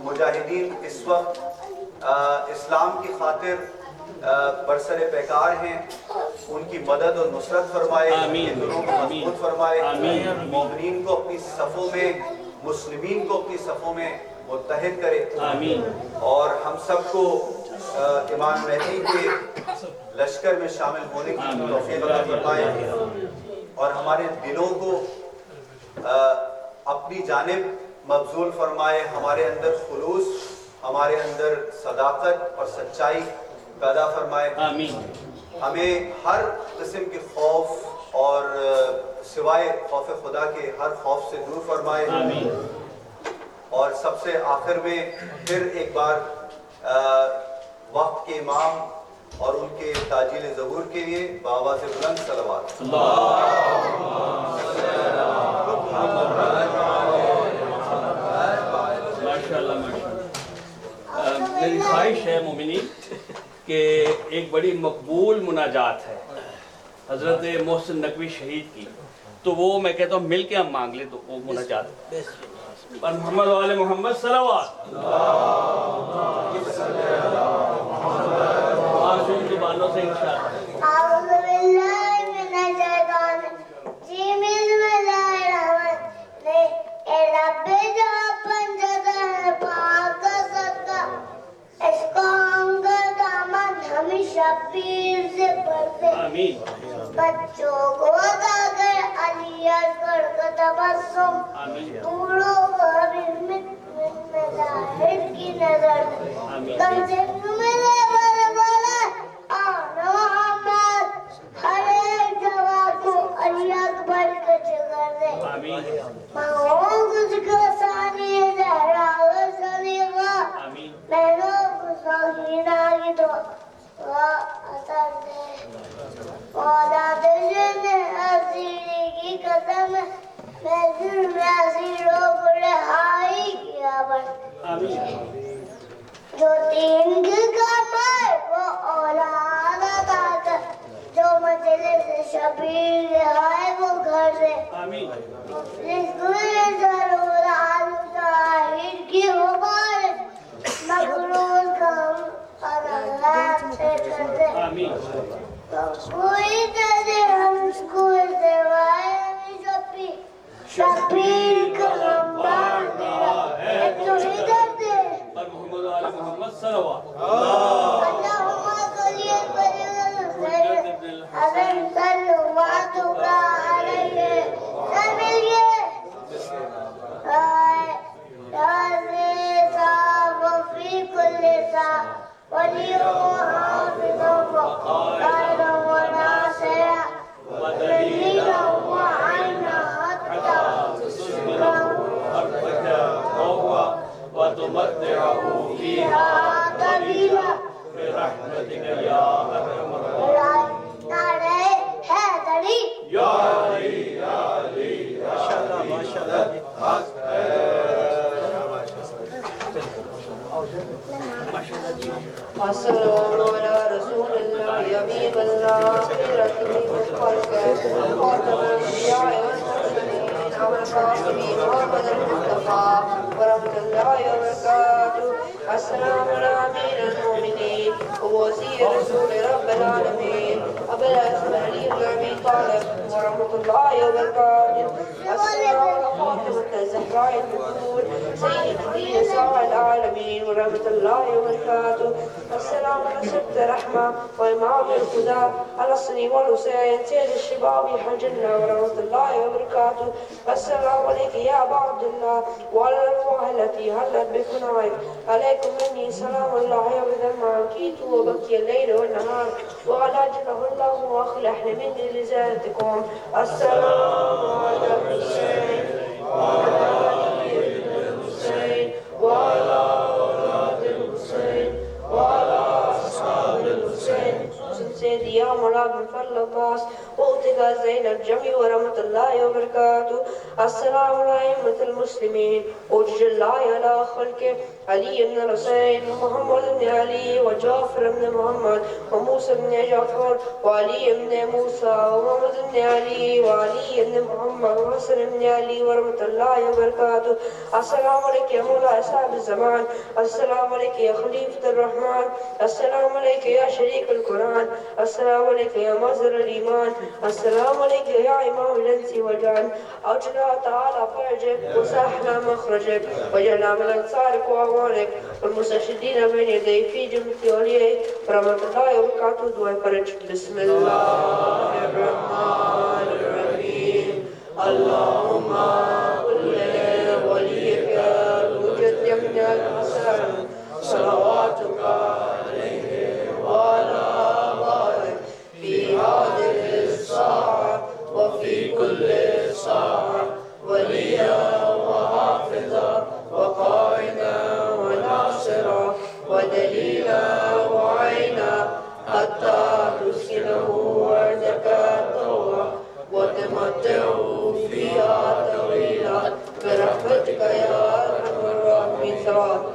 مجاہدین اس وقت اسلام کی خاطر برسر پیکار ہیں, ان کی مدد اور نصرت فرمائے, دلوں کو مضبوط فرمائے, مومنین کو اپنی صفوں میں, مسلمین کو اپنی صفوں میں متحد کرے. اور ہم سب کو امام مہدی کے لشکر میں شامل ہونے کی توفیق عطا فرمائے, اور ہمارے دلوں کو اپنی جانب مبذول فرمائے, ہمارے اندر خلوص, ہمارے اندر صداقت اور سچائی پیدا فرمائے. ہمیں ہر قسم کے خوف اور سوائے خوف خدا کے ہر خوف سے دور فرمائے. اور سب سے آخر میں پھر ایک بار وقت کے امام اور ان کے تاجیل ظہور کے لیے بابا سے بلند صلوات. میری خواہش ہے مومنین کہ ایک بڑی مقبول مناجات ہے حضرت محسن نقوی شہید کی, تو وہ میں کہتا ہوں مل کے ہم مانگ لیں. تو وہ مناجات پر محمد والے محمد صلوات معصوم زبانوں سے انشاءاللہ. اعوذ باللہ من الشیطان الرجیم, بسم اللہ الرحمن الرحیم. اے رب جو پنجہ ہے پاک صدقہ, اس کو ہم کا دامن ہمیشہ پیر سے بھرتے. بچوں کو عطا کر علی اکبر کا تبسم, بوڑھوں کو مظاہر کی نظر دے. کم سے میرے بربلا آن محمد, ہر ایک جوان کو علی اکبر کا جگر دے. ماں کچھ کا ثانی زہرا و سلیقہ, میں نے کچھ مہینہ کی دعا اثر دے. مولا دجن عزیری کی قسم, میں ظلم عزیروں کو رہائی کیا بن. جو تین کا مر وہ اولاد عطا کر, جو مجلس شبیر رہائے وہ گھر سے. مفلس گئے ضرور آلو ظاہر کی مبارک, مقروض کم غیب سے کر دے. کوئی تجھے ہم کو سوائے ہمیں شبیر کا ہم بار دیا ہے, تو ادھر دے. محمد والے محمد صلوات. اللہم صلی حسن صلواتک علیہ سملیے صاحب فی کل صاحب ولی و حافظ و قائد و ناصر و دلیل و عنا فيها دليلا برحمتك يا أرحم الراحمين. نعرہ حیدری یا علی یا علی السلام على رسول الله حبيب الله خيرته والخلق خاتم الانبياء والمرسلين ابو القاسم محمد المصطفى ورحمة الله وبركاته. السلام على امير المؤمنين ووزير رسول رب العالمين ابو الاسم علي بن ابي طالب ورحمة الله وبركاته. السلام على فاطمة الزهراء البتول سيدتي نساء العالمين ورحمة الله وبركاته. السلام على سبت الرحمة وإمام الهدى الحسن والحسين سيد الشباب حجنا ورحمة الله وبركاته. السلام عليك يا أبا عبد الله وعلى الأرواح التي هلت بكنائك. عليكم مني سلام الله أبدا ما أبكيت وبكي الليل والنهار وعلى جله الله وأخلحن مني لزيارتكم. السلام على الحسين وعلى آل الحسين وعلى أولاد الحسين وعلى أصحاب الحسين سيدي يا مولانا بن فضل عباس وأوتقى زينب جميع ورحمة الله وبركاته. السلام على أئمة المسلمين وجل الله على خلقه علي بن الحسين ومحمد بن علي وجعفر بن محمد وموسى بن جعفر وعلي بن موسى ومحمد بن علي وعلي بن محمد وحسن بن علي ورحمة الله وبركاته. السلام عليك يا مولاي صاحب الزمان. السلام عليك يا خليفة الرحمن. السلام عليك يا شريك القرآن. السلام عليك يا مظهر الإيمان. السلام عليك يا إمام الإنس والجان. أجلى تعالى فرجك وسهل مخرجك وجعلنا من أنصارك وأعوانك والمستشهدين بين يديك في جنة وليك ورحمة الله وبركاته. دعاء فرج. بسم الله الرحمن الرحيم. اللهم كل وليك المجد بن الحسن صلوات